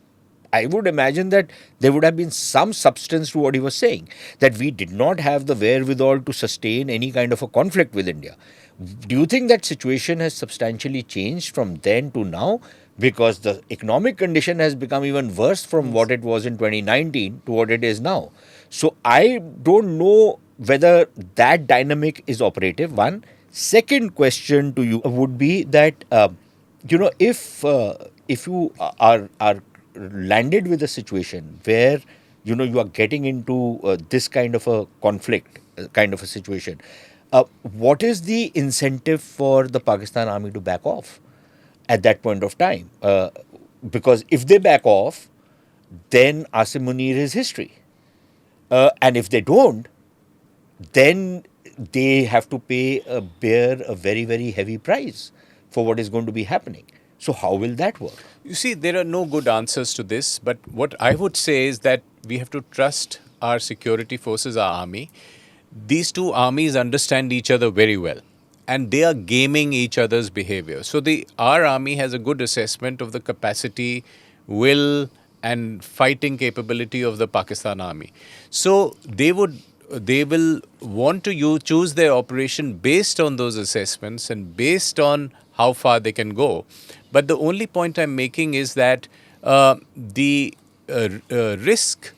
I would imagine that there would have been some substance to what he was saying, that we did not have the wherewithal to sustain any kind of a conflict with India. Do you think that situation has substantially changed from then to now? Because the economic condition has become even worse from what it was in 2019 to what it is now. So I don't know whether that dynamic is operative, one. Second question to you would be that, if you are landed with a situation where you are getting into this kind of a conflict kind of a situation, what is the incentive for the Pakistan army to back off at that point of time? Because if they back off, then Asim Munir is history, and if they don't, then they have to bear a very, very heavy price for what is going to be happening. So how will that work? You see, there are no good answers to this, but what I would say is that we have to trust our security forces, our army. These two armies understand each other very well, and they are gaming each other's behavior. So our army has a good assessment of the capacity, will, and fighting capability of the Pakistan army. So they will want to choose their operation based on those assessments and based on how far they can go. But the only point I'm making is that the risk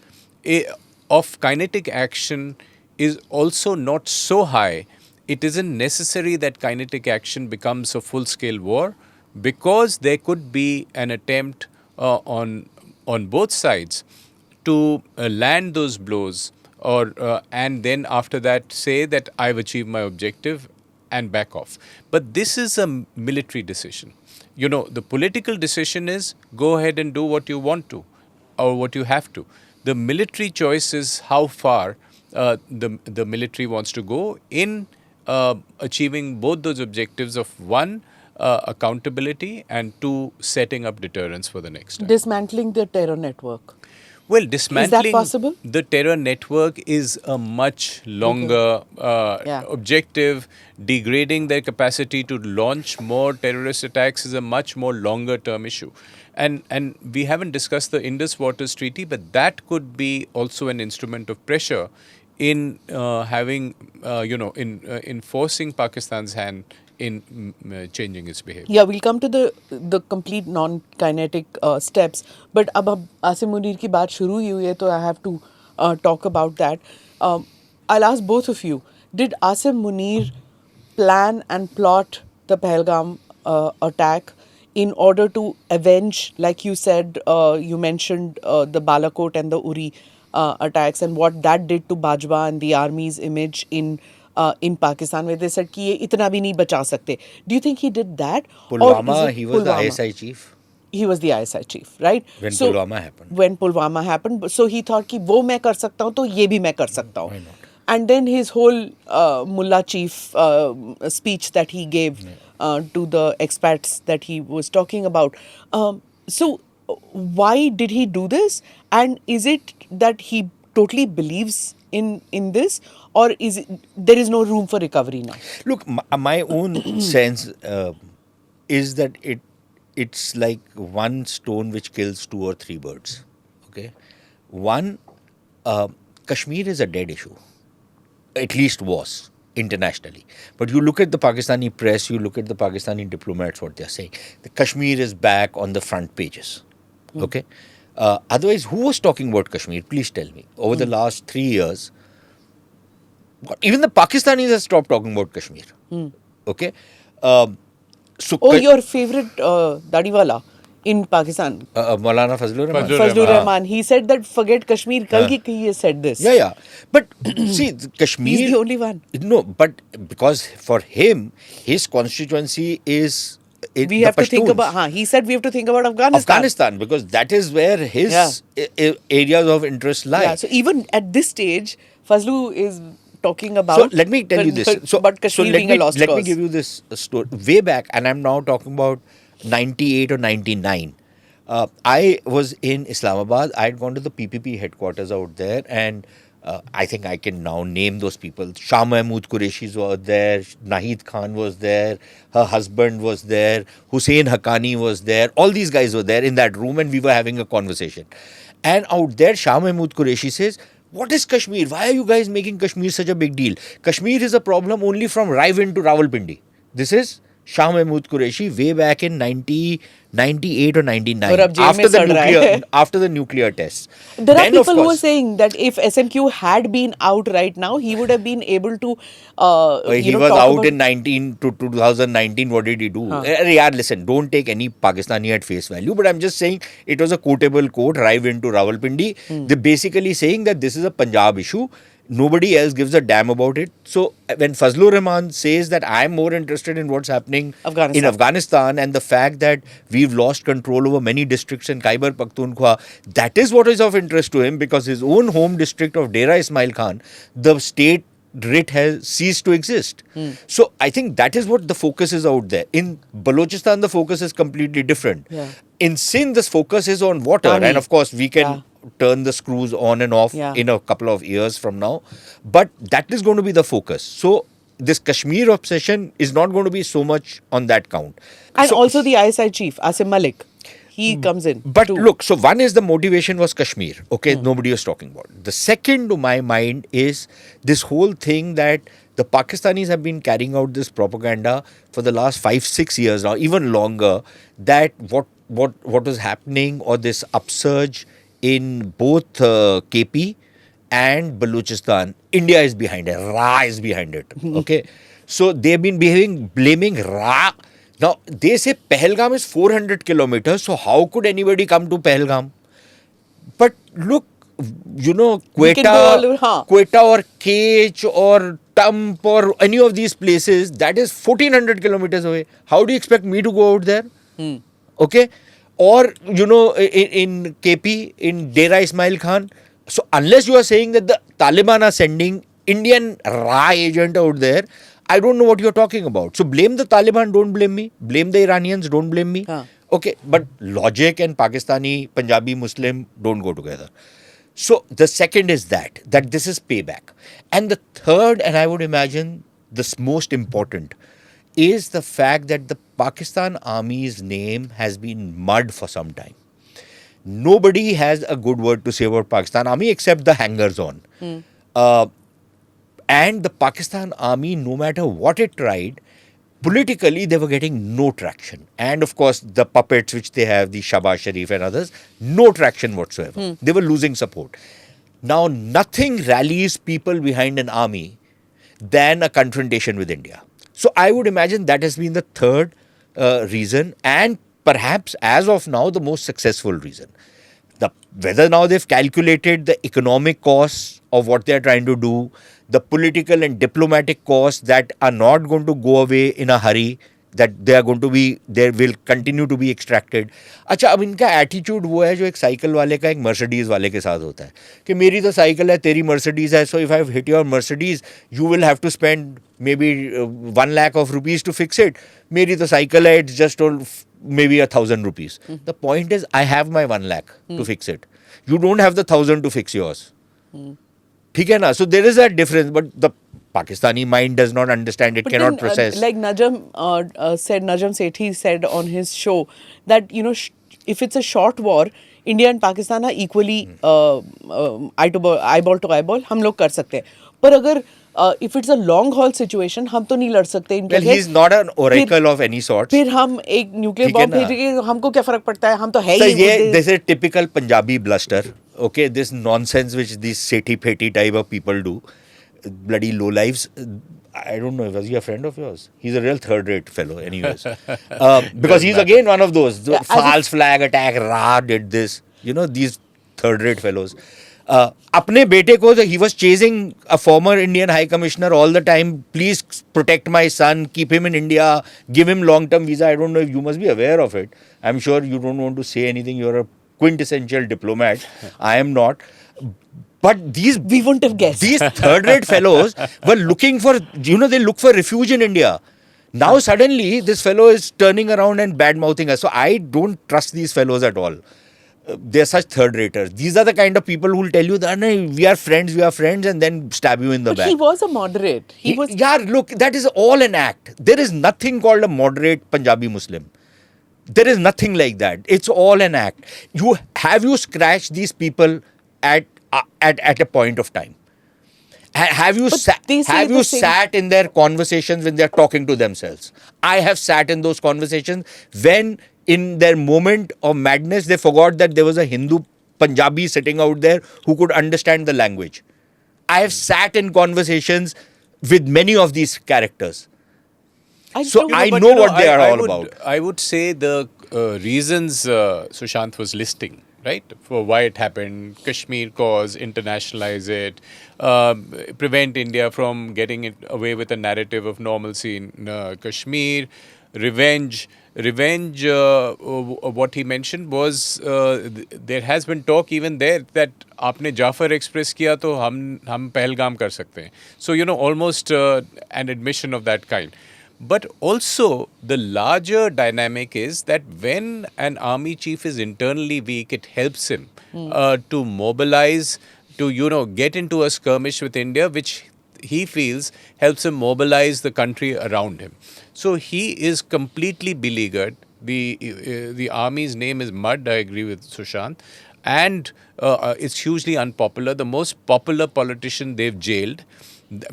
of kinetic action is also not so high. It isn't necessary that kinetic action becomes a full-scale war, because there could be an attempt on both sides to land those blows, and then after that say that I've achieved my objective and back off. But this is a military decision. The political decision is go ahead and do what you want to or what you have to. The military choice is how far the military wants to go in achieving both those objectives of one, accountability, and two, setting up deterrence for the next time. Dismantling the terror network. Well, dismantling Is that possible? the terror network is a much longer objective. Degrading their capacity to launch more terrorist attacks is a much more longer term issue. And we haven't discussed the Indus Waters Treaty, but that could be also an instrument of pressure in in forcing Pakistan's hand in changing its behavior. Yeah, we'll come to the complete non-kinetic steps. But अब आसिम मुनीर की बात शुरू ही हुई है, तो I have to talk about that. I'll ask both of you. Did Asim Munir plan and plot the Pahalgam attack in order to avenge, like you said, you mentioned the Balakot and the Uri attacks and what that did to Bajwa and the army's image in Pakistan, where they said कि ये इतना भी नहीं बचा सकते. Do you think he did that? Pulwama, he was the ISI chief. He was the ISI chief, right? When Pulwama happened. When Pulwama happened. So he thought कि वो मैं कर सकता हूँ, तो ये भी मैं कर सकता हूँ. Why not? And then his whole Mullah chief speech that he gave to the expats that he was talking about. So why did he do this? And is it that he totally believes in this, or there is no room for recovery now? Look, my own sense is that it's like one stone which kills 2 or 3 birds. Okay, one, Kashmir is a dead issue. At least was internationally. But you look at the Pakistani press, you look at the Pakistani diplomats, what they're saying. The Kashmir is back on the front pages. Okay. Otherwise, who was talking about Kashmir? Please tell me. Over the last 3 years, even the Pakistanis have stopped talking about Kashmir. Okay? So Oh, your favorite Dadiwala in Pakistan, Maulana Fazlur Rahman. Fazlur Rahman. He said that forget Kashmir. Kal he has said this. Yeah. But see, Kashmir... He's the only one. No, but because for him, his constituency is... We have to think about... he said we have to think about Afghanistan. Because that is where his areas of interest lie. Yeah, so even at this stage, Fazlu is talking about... So let me tell you this. But Kashmir being a lost cause. Let me give you this story. Way back, and I'm now talking about 98 or 99. I was in Islamabad. I had gone to the PPP headquarters out there, and I think I can now name those people. Shah Mahmood Qureshi was there, Nahid Khan was there, her husband was there, Hussein Haqqani was there. All these guys were there in that room, and we were having a conversation. And out there, Shah Mahmood Qureshi says, "What is Kashmir? Why are you guys making Kashmir such a big deal? Kashmir is a problem only from Raiwind to Rawalpindi." This is Shah Mahmood Qureshi way back in 98 or 99 after the nuclear tests. There are people who are saying that if SMQ had been out right now, he would have been able to he was out in 2019. What did he do? Listen, don't take any Pakistani at face value, but I'm just saying it was a quotable quote, Raiwind to Rawalpindi. They're basically saying that this is a Punjab issue. Nobody else gives a damn about it. So when Fazlur Rahman says that I'm more interested in what's happening in Afghanistan and the fact that we've lost control over many districts in Khyber Pakhtunkhwa, that is what is of interest to him, because his own home district of Dera Ismail Khan, the state writ has ceased to exist. So I think that is what the focus is out there. In Balochistan, the focus is completely different. In Sindh, the focus is on water. And of course, we can turn the screws on and off in a couple of years from now. But that is going to be the focus. So this Kashmir obsession is not going to be so much on that count. And also the ISI chief, Asim Malik. He comes in. But look, so one is the motivation was Kashmir. Okay, nobody was talking about it. The second to my mind is this whole thing that the Pakistanis have been carrying out this propaganda for the last 5-6 years now, even longer, that what was happening, or this upsurge in both KP and Balochistan, India is behind it. Ra is behind it. Okay. So they've been blaming Ra. Now, they say Pahalgam is 400 kilometers. So how could anybody come to Pahalgam? But look, Quetta or Kech or Tump or any of these places, that is 1400 kilometers away. How do you expect me to go out there? Okay. Or, in KP, in Dera Ismail Khan. So unless you are saying that the Taliban are sending Indian Ra agent out there, I don't know what you're talking about. So blame the Taliban, don't blame me. Blame the Iranians, don't blame me. Okay, but logic and Pakistani, Punjabi, Muslim don't go together. So the second is that this is payback. And the third, and I would imagine the most important, is the fact that the Pakistan Army's name has been mud for some time. Nobody has a good word to say about Pakistan Army except the hangers-on. And the Pakistan Army, no matter what it tried, politically they were getting no traction. And of course, the puppets which they have, the Shahbaz Sharif and others, no traction whatsoever. They were losing support. Now, nothing rallies people behind an army than a confrontation with India. So I would imagine that has been the third reason, and perhaps as of now the most successful reason. Whether now they've calculated the economic costs of what they're trying to do, the political and diplomatic costs that are not going to go away in a hurry, that they will continue to be extracted. अच्छा, अब इनका attitude वो है जो एक cycle वाले का एक मर्सिडीज वाले के साथ होता है कि मेरी तो साइकिल है, तेरी मर्सिडीज है, so if I hit your Mercedes, you will have to spend maybe 1 lakh of rupees to fix it. मेरी तो साइकिल है, it's just maybe 1,000 rupees. The point is, I have my 1 lakh to fix it. You don't have the 1,000 to fix yours. ठीक है ना? So there is that difference, but the Pakistani mind does not understand, it cannot process. Like Najam Sethi said on his show that, if it's a short war, India and Pakistan are equally eyeball to eyeball. हम लोग कर सकते हैं. पर अगर if it's a long haul situation, हम तो नहीं लड़ सकते इनके Well, he's not an oracle of any sort. फिर हम एक न्यूक्लियर बॉम्ब भेजेंगे, हमको क्या फर्क पड़ता है, हम तो है So he. this is typical Punjabi bluster. Okay, this nonsense which these seti-peti type of people do, bloody low lives. I don't know, was he a friend of yours? He's a real third-rate fellow, anyways. Because he's again one of those false flag attack. Ra did this. You know, these third-rate fellows. अपने बेटे को, he was chasing a former Indian High Commissioner all the time. Please protect my son, keep him in India, give him long-term visa. I don't know if you must be aware of it. I'm sure you don't want to say anything. You're a quintessential diplomat. I am not. But we wouldn't have guessed. These third-rate fellows were looking for, they look for refuge in India. Now suddenly this fellow is turning around and bad-mouthing us. So I don't trust these fellows at all. They're such third-raters. These are the kind of people who will tell you that we are friends, and then stab you in the back. But he was a moderate. Yeah, look, that is all an act. There is nothing called a moderate Punjabi Muslim. There is nothing like that. It's all an act. Have you scratched these people at a point of time? Have you sat in their conversations when they're talking to themselves? I have sat in those conversations when in their moment of madness they forgot that there was a Hindu Punjabi sitting out there who could understand the language. I have sat in conversations with many of these characters. I know what they are all about. I would say the reasons Sushant was listing, right, for why it happened: Kashmir cause, internationalize it, prevent India from getting it away with a narrative of normalcy in Kashmir, revenge. What he mentioned was there has been talk even there that आपने Jafar express किया तो हम पहलगाम कर सकते हैं. So almost an admission of that kind. But also the larger dynamic is that when an army chief is internally weak, it helps him to mobilize, to get into a skirmish with India, which he feels helps him mobilize the country around him. So he is completely beleaguered. The army's name is mud. I agree with Sushant, and it's hugely unpopular. The most popular politician they've jailed.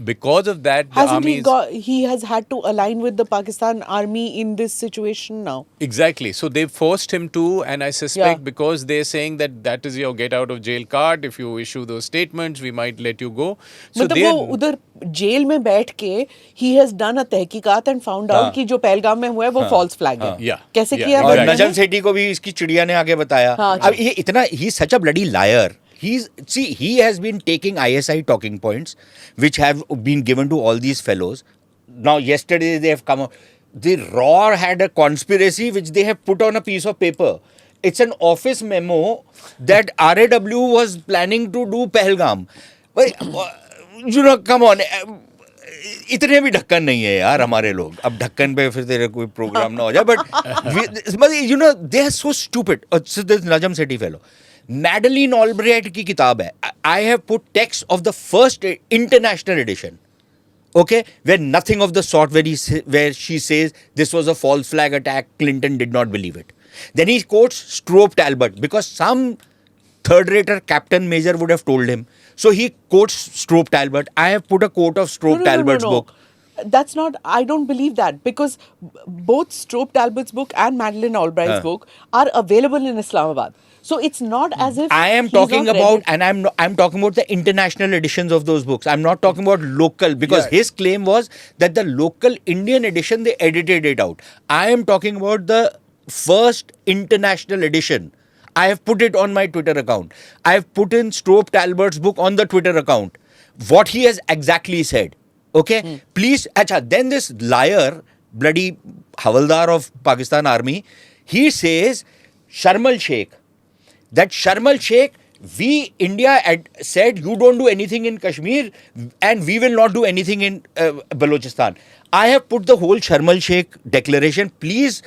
Because of that, the army he has had to align with the Pakistan army in this situation now. Exactly. So they've forced him to, and I suspect because they're saying that is your get out of jail card. If you issue those statements, we might let you go. So मतलब वो उधर jail में बैठ के he has done a तहकीकात and found out कि जो पहलगाम में हुआ है वो false flag है. कैसे किया? और नजम सेठी को भी इसकी चिड़िया ने आगे बताया. अब ये इतना he is such a bloody liar. He has been taking ISI talking points, which have been given to all these fellows. Now, yesterday they have come out. The RAW had a conspiracy which they have put on a piece of paper. It's an office memo that RAW was planning to do Pahalgam. Come on. इतने भी ढक्कन नहीं है यार हमारे लोग. अब ढक्कन पे फिर तेरे कोई प्रोग्राम ना हो जाए. But they are so stupid. So this Najam Sethi fellow. Madeleine Albright की किताब है. I have put text of the first international edition. Okay, where nothing of the sort where she says this was a false flag attack. Clinton did not believe it. Then he quotes Stroop Talbot because some third-rater captain major would have told him. So he quotes Stroop Talbot. I have put a quote of Stroop Talbot's book. That's not, I don't believe that because both Stroop Talbot's book and Madeleine Albright's book are available in Islamabad. So it's not as if I am talking about, and I'm talking about the international editions of those books. I'm not talking about local because his claim was that the local Indian edition, they edited it out. I am talking about the first international edition. I have put it on my Twitter account. I have put in Stroop Talbot's book on the Twitter account. What he has exactly said. Okay? Please, then this liar, bloody Havaldar of Pakistan Army, he says, Sharm el-Sheikh. That Sharm el-Sheikh, India had said, you don't do anything in Kashmir and we will not do anything in Balochistan. I have put the whole Sharm el-Sheikh declaration. Please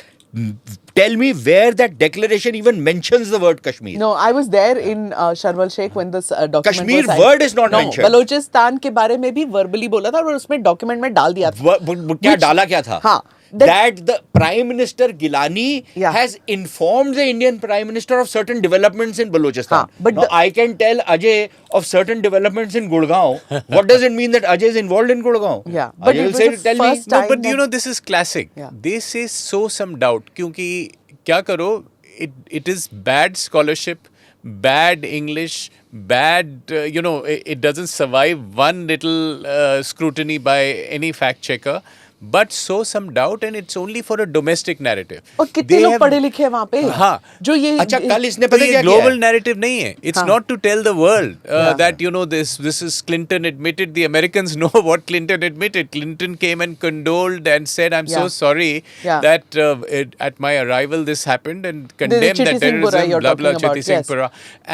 tell me where that declaration even mentions the word Kashmir. No, I was there in Sharm el-Sheikh when this document Kashmir was word is not mentioned. Balochistan के बारे में भी verbally बोला था और उसमें document में डाल दिया था. क्या डाला क्या था? हाँ. that the Prime Minister Gilani Yeah. has informed the Indian Prime Minister of certain developments in Balochistan. But now, I can tell Ajay of certain developments in Gurgaon. What does it mean that Ajay is involved in Gurgaon? Yeah, but Ajay it will was say, the tell me. first No, time but that- you know, this is classic. Yeah. They say sow some doubt. Kyunki kya karo? It is bad scholarship, bad English, bad, it doesn't survive one little scrutiny by any fact checker. But sow some doubt, and it's only for a domestic narrative. और कितने They लोग have- पढ़े लिखे हैं वहाँ पे हाँ. जो ये अच्छा कल इसने तो पता ये क्या किया global है? narrative नहीं है. It's हाँ. not to tell the world Yeah. that this is Clinton admitted. The Americans know what Clinton admitted. Clinton came and condoled and said, "I'm so Yeah. sorry Yeah. that at my arrival this happened," and condemned Chitti that Singh Pura terrorism. you're Blah blah. talking about, Chitti Singh yes. Pura.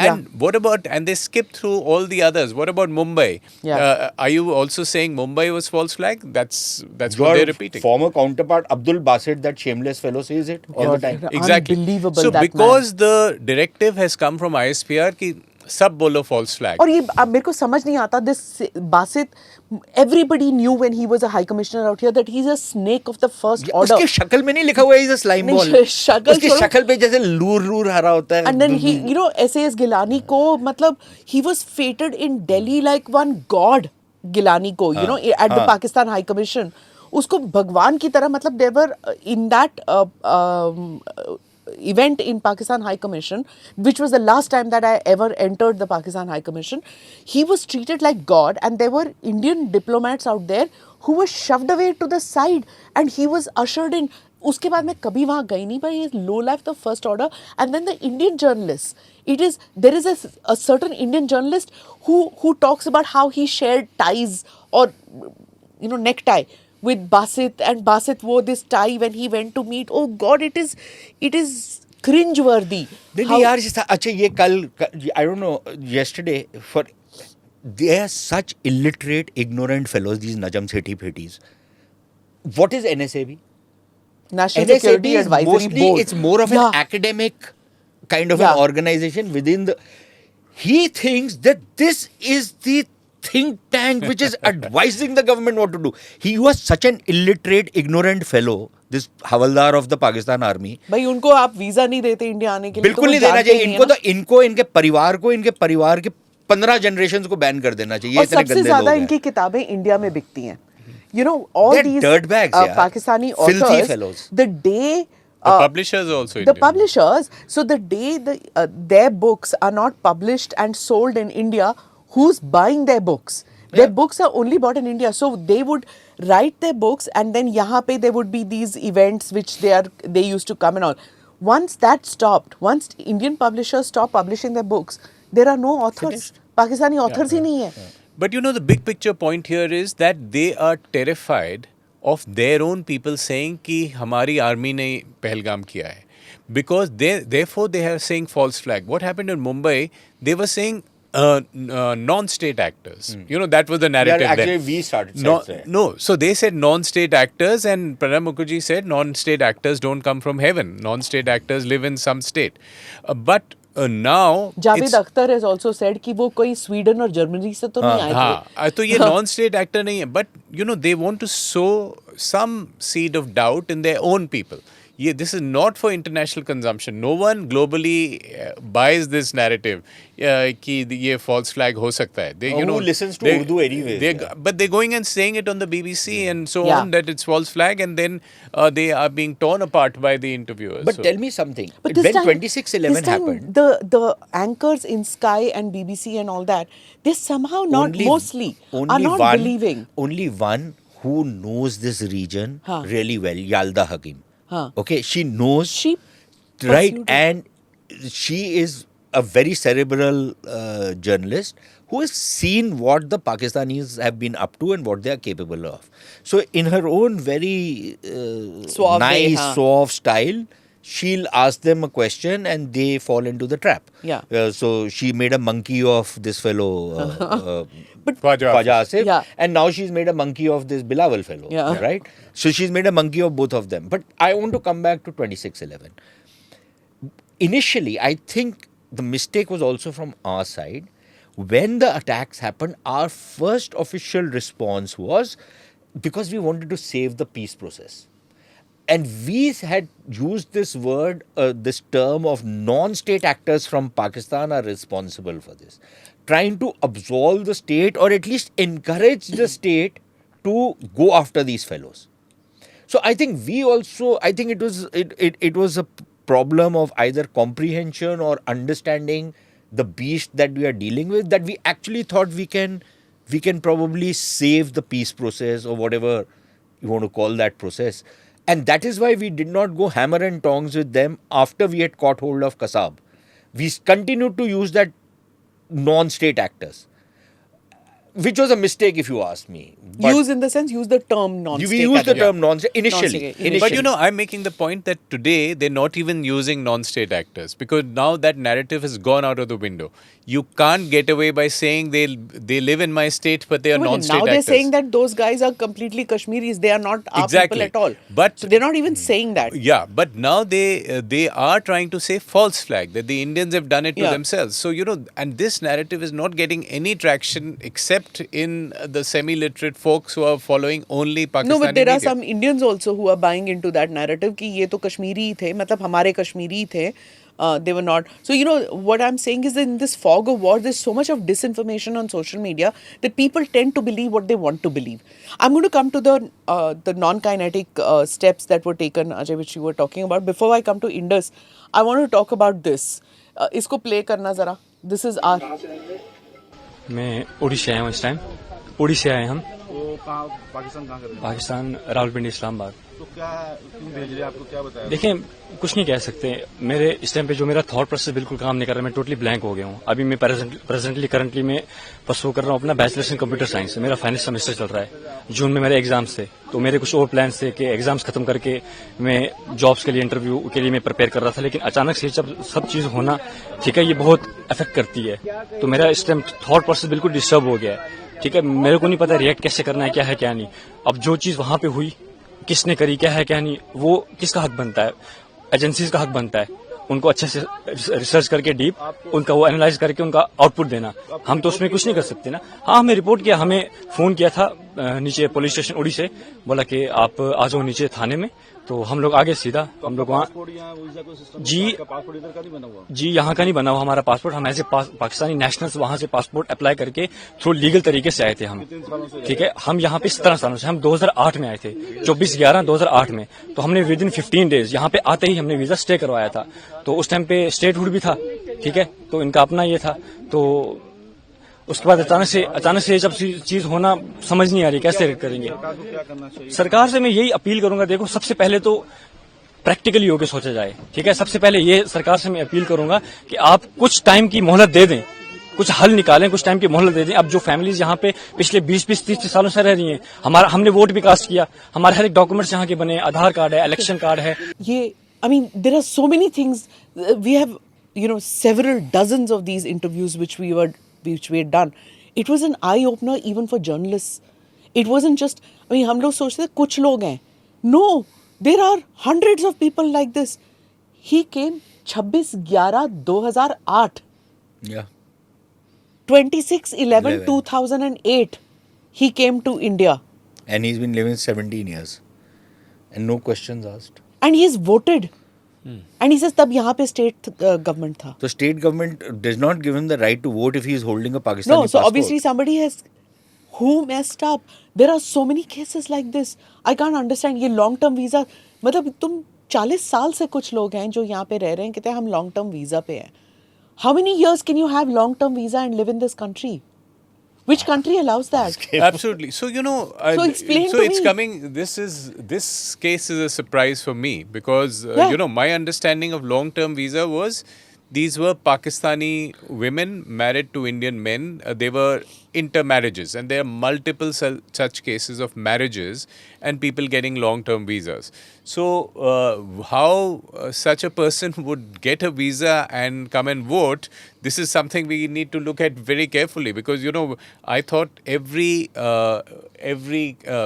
And what about? And they skipped through all the others. What about Mumbai? Yeah. Are you also saying Mumbai was false flag? That's what Your they're repeating. former counterpart Abdul Basit, that shameless fellow, says it all the time. Exactly. Unbelievable, So that because the directive has come from ISPR कि सब बोलो false flag. और ये अब मेरे को समझ नहीं आता this Basit, everybody knew when he was a high commissioner out here that he's a snake of the first order. उसके शक्ल में नहीं लिखा हुआ है इज अ स्लाइम नहीं, बॉल शक्ल उसकी छोड़ो। शक्ल पे जैसे लूर हरा होता है And then he, SAS Gilani को मतलब he was fated in Delhi like one god. Gilani को, at the Pakistan High Commission. उसको भगवान की तरह मतलब they were in that event in Pakistan High Commission, which was the last time that I ever entered the Pakistan High Commission. He was treated like God, and there were Indian diplomats out there who were shoved away to the side, and he was ushered in. उसके बाद मैं कभी वहाँ गई नहीं, but he is low life the first order. And then the Indian journalists, there is a certain Indian journalist who talks about how he shared ties or necktie with Basit, and Basit wore this tie when he went to meet. Oh God, it is cringeworthy. नहीं यार अच्छा ये कल I don't know yesterday for they are such illiterate ignorant fellows, these Najam Sethi Phetis. What is NSAB? National NSAB Security is Advisory mostly, Board. it's more of an academic kind of an organization within the. He thinks that this is the think tank which is advising the government what to do. He was such an illiterate, ignorant fellow, this Havaldar of the Pakistan Army. भाई उनको आप visa नहीं देते India आने के लिए बिल्कुल नहीं देना चाहिए इनको, तो इनको इनके परिवार के 15 जनरेशंस को बैन कर देना चाहिए. और सबसे ज्यादा इनकी किताबें इंडिया में बिकती हैं. All They're these dirtbags, Pakistani filthy authors, fellows. the day The publishers also the Indian. publishers, so the day their books are not published and sold in India, who's buying their books? Their books are only bought in India, so they would write their books, and then yahan pe there would be these events which they used to come and all. Once that stopped, once Indian publishers stopped publishing their books, there are no authors. Pakistani authors ही नहीं है. But the big picture point here is that they are terrified of their own people saying कि हमारी army ने पहलगाम किया है. Because therefore they are saying false flag. What happened in Mumbai, they were saying non-state actors. That was the narrative actually then. we started No, so they said non-state actors, and Pranab Mukherjee said non-state actors don't come from heaven. Non-state actors live in some state. But now Javed Akhtar has also said कि वो कोई Sweden और Germany से तो नहीं आए थे. तो ये non-state actor नहीं है. But they want to sow some seed of doubt in their own people. This is not for international consumption. No one globally buys this narrative कि ये false flag हो सकता है. Who listens to Urdu anyways? But they're going and saying it on the BBC and so Yeah. on that it's false flag, and then they are being torn apart by the interviewers. But tell me something. But When this time, 26/11 this time happened, the anchors in Sky and BBC and all that, they somehow not are not believing. Only one who knows this region really well, Yalda Hakim. Okay, she knows. She right, pursued it. and she is a very cerebral journalist who has seen what the Pakistanis have been up to and what they are capable of. So, in her own very Suave way, nice, soft style, she'll ask them a question and they fall into the trap. Yeah. So, she made a monkey of this fellow. Khwaja Asif, Yeah. and now she's made a monkey of this Bilawal fellow, right? So she's made a monkey of both of them. But I want to come back to 26/11. Initially, I think the mistake was also from our side. When the attacks happened, our first official response was because we wanted to save the peace process. And we had used this word, this term of non-state actors from Pakistan are responsible for this, trying to absolve the state or at least encourage the state to go after these fellows. So I think it was a problem of either comprehension or understanding the beast that we are dealing with, that we actually thought we can probably save the peace process or whatever you want to call that process. And that is why we did not go hammer and tongs with them after we had caught hold of Kasab. We continued to use that non-state actors, which was a mistake if you ask me. But use the term non-state. we used the actor. term non-state initially. Non-state. But I'm making the point that today they're not even using non-state actors, because now that narrative has gone out of the window. You can't get away by saying they live in my state, but they are non-state now actors. they're saying that those guys are completely Kashmiris. They are not our Exactly. people at all. But so they're not even saying that. Yeah, but now they are trying to say false flag, that the Indians have done it to themselves. So, and this narrative is not getting any traction except in the semi-literate folks who are following only Pakistani No, but there are media. some Indians also who are buying into that narrative कि ये तो कश्मीरी ही थे, मतलब हमारे कश्मीरी ही थे. They were not. So, what I'm saying is that in this fog of war, there's so much of disinformation on social media that people tend to believe what they want to believe. I'm going to come to the non-kinetic steps that were taken, Ajay, which you were talking about. Before I come to Indus, I want to talk about this. इसको play करना जरा. This is our. मैं उड़ीसा आया हूँ इस time. Orissa आए हम. तो पाकिस्तान कहाँ कर रहे हैं? पाकिस्तान रावलपिंडी इस्लामाबाद. तो क्या क्यों भेज रहे हैं, आपको क्या बताया? देखिए, कुछ नहीं कह सकते. मेरे इस टाइम पे जो मेरा थॉट प्रोसेस बिल्कुल काम नहीं कर रहा. मैं टोटली ब्लैंक हो गया हूँ. अभी मैं करंटली मैं परसू कर रहा हूँ अपना बैचलर्स इन कंप्यूटर साइंस. मेरा फाइनल सेमेस्टर चल रहा है. जून में मेरे एग्जाम्स थे, तो मेरे कुछ और प्लान्स थे कि एग्जाम्स खत्म करके मैं जॉब्स के लिए, इंटरव्यू के लिए मैं प्रिपेयर कर रहा था. लेकिन अचानक से जब सब चीज होना, ठीक है, ये बहुत अफेक्ट करती है. तो मेरा इस टाइम थॉट प्रोसेस बिल्कुल डिस्टर्ब हो गया है. ठीक है, मेरे को नहीं पता रिएक्ट कैसे करना है, क्या है क्या नहीं. अब जो चीज वहां पे हुई, किसने करी, क्या है क्या नहीं, वो किसका हक बनता है? एजेंसीज का हक बनता है उनको अच्छे से रिसर्च करके डीप उनका वो एनालाइज करके उनका आउटपुट देना. हम तो उसमें कुछ नहीं कर सकते ना. हाँ, हमें रिपोर्ट किया, हमें फोन किया था नीचे पुलिस स्टेशन उड़ी से, बोला कि आप आ जाओ नीचे थाने में. तो हम लोग आगे सीधा, हम लोग वहाँ जी यहाँ का नहीं बना हुआ हमारा पासपोर्ट. हम ऐसे पाकिस्तानी नेशनल्स वहाँ से पासपोर्ट अप्लाई करके थ्रू लीगल तरीके से आए थे हम. ठीक है, हम यहाँ पे 17 सालों से, हम 2008 में आए थे, 24/11/2008 में. तो हमने विद इन 15 डेज यहाँ पे आते ही हमने वीजा स्टे करवाया था. तो उस टाइम पे स्टेटहुड भी था. ठीक है, तो इनका अपना ये था. तो उसके बाद अचानक से जब चीज होना समझ नहीं आ रही कैसे करेंगे. सरकार से मैं यही अपील करूंगा. देखो, सबसे पहले तो प्रैक्टिकली होकर सोचा जाए. ठीक है, सबसे पहले ये सरकार से मैं अपील करूंगा कि आप कुछ टाइम की मोहलत दे दें, कुछ हल निकालें, कुछ टाइम की मोहलत दे दें. अब जो फैमिलीज यहाँ पे पिछले 20-30 सालों से रह रही हैं, हमने वोट भी कास्ट किया, हमारे हर एक डॉक्यूमेंट्स यहाँ के बने, आधार कार्ड है, इलेक्शन कार्ड है. ये, I mean, there are so many things. We have, several dozens of these interviews which we had done. It was an eye opener even for journalists. It wasn't just, हम लोग सोचते हैं कुछ लोग हैं. No, there are hundreds of people like this. He came 26/11/2008. Yeah. 26/11/2008. He came to India. And he's been living 17 years. And no questions asked. And he's voted. And he says तब यहाँ पे state government था. So state government does not give him the right to vote if he is holding a Pakistani No, so passport. obviously somebody has who messed up. There are so many cases like this. I can't understand. ये long term visa, मतलब तुम 40 साल से कुछ लोग हैं जो यहाँ पे रह रहे हैं, कहते हैं हम long term visa पे हैं. How many years can you have long term visa and live in this country? Which country allows that? Absolutely. So, So explain to it's me. coming, this case is a surprise for me, because, my understanding of long-term visa was these were Pakistani women married to Indian men. They were intermarriages, and there are multiple such cases of marriages and people getting long-term visas. So, how such a person would get a visa and come and vote, this is something we need to look at very carefully, because, I thought every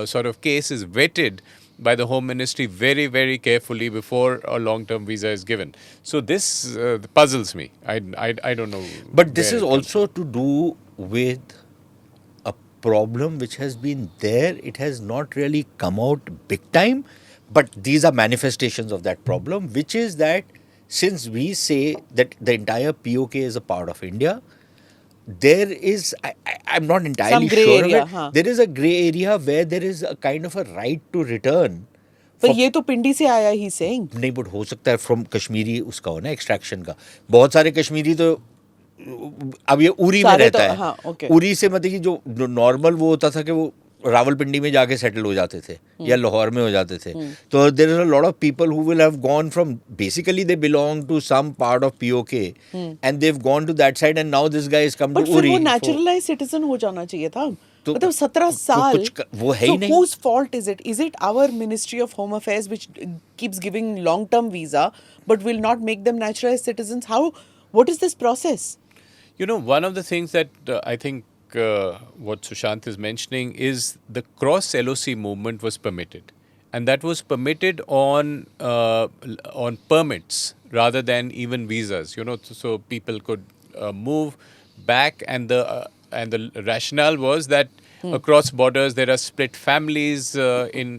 sort of case is vetted by the Home Ministry very, very carefully before a long-term visa is given. So this puzzles me. I don't know. But this where is it comes also to do with a problem which has been there. It has not really come out big time, But these are manifestations of that problem, which is that since we say that the entire POK is a part of India, there is, I'm not entirely Some grey sure area, of it. हाँ. There is a grey area where there is a kind of a right to return. पर ये तो पिंडी से आया ही saying. नहीं, but हो सकता है फ्रॉम कश्मीरी उसका हो ना, एक्सट्रैक्शन का. बहुत सारे कश्मीरी तो अब ये उरी में सारे रहता तो, है. हाँ, okay. उरी से मतलब कि जो नॉर्मल वो होता था कि वो रावलपिंडी में जाके सेटल हो जाते थे या लाहौर में हो जाते थे. तो there is a lot of people who will have gone from, basically they belong to some part of PoK and they have gone to that side and now this guy is come to But Uri. फिर वो neutralise citizen हो जाना चाहिए था. तो मतलब 17 साल. वो है ही नहीं. Whose fault is it? Is it our Ministry of Home Affairs which keeps giving long-term visa but will not make them naturalized citizens? How? What is this process? You know, one of the things that I think what Sushant is mentioning is the cross LOC movement was permitted, and that was permitted on permits rather than even visas. You know, so people could move back, and the rationale was that across borders there are split families in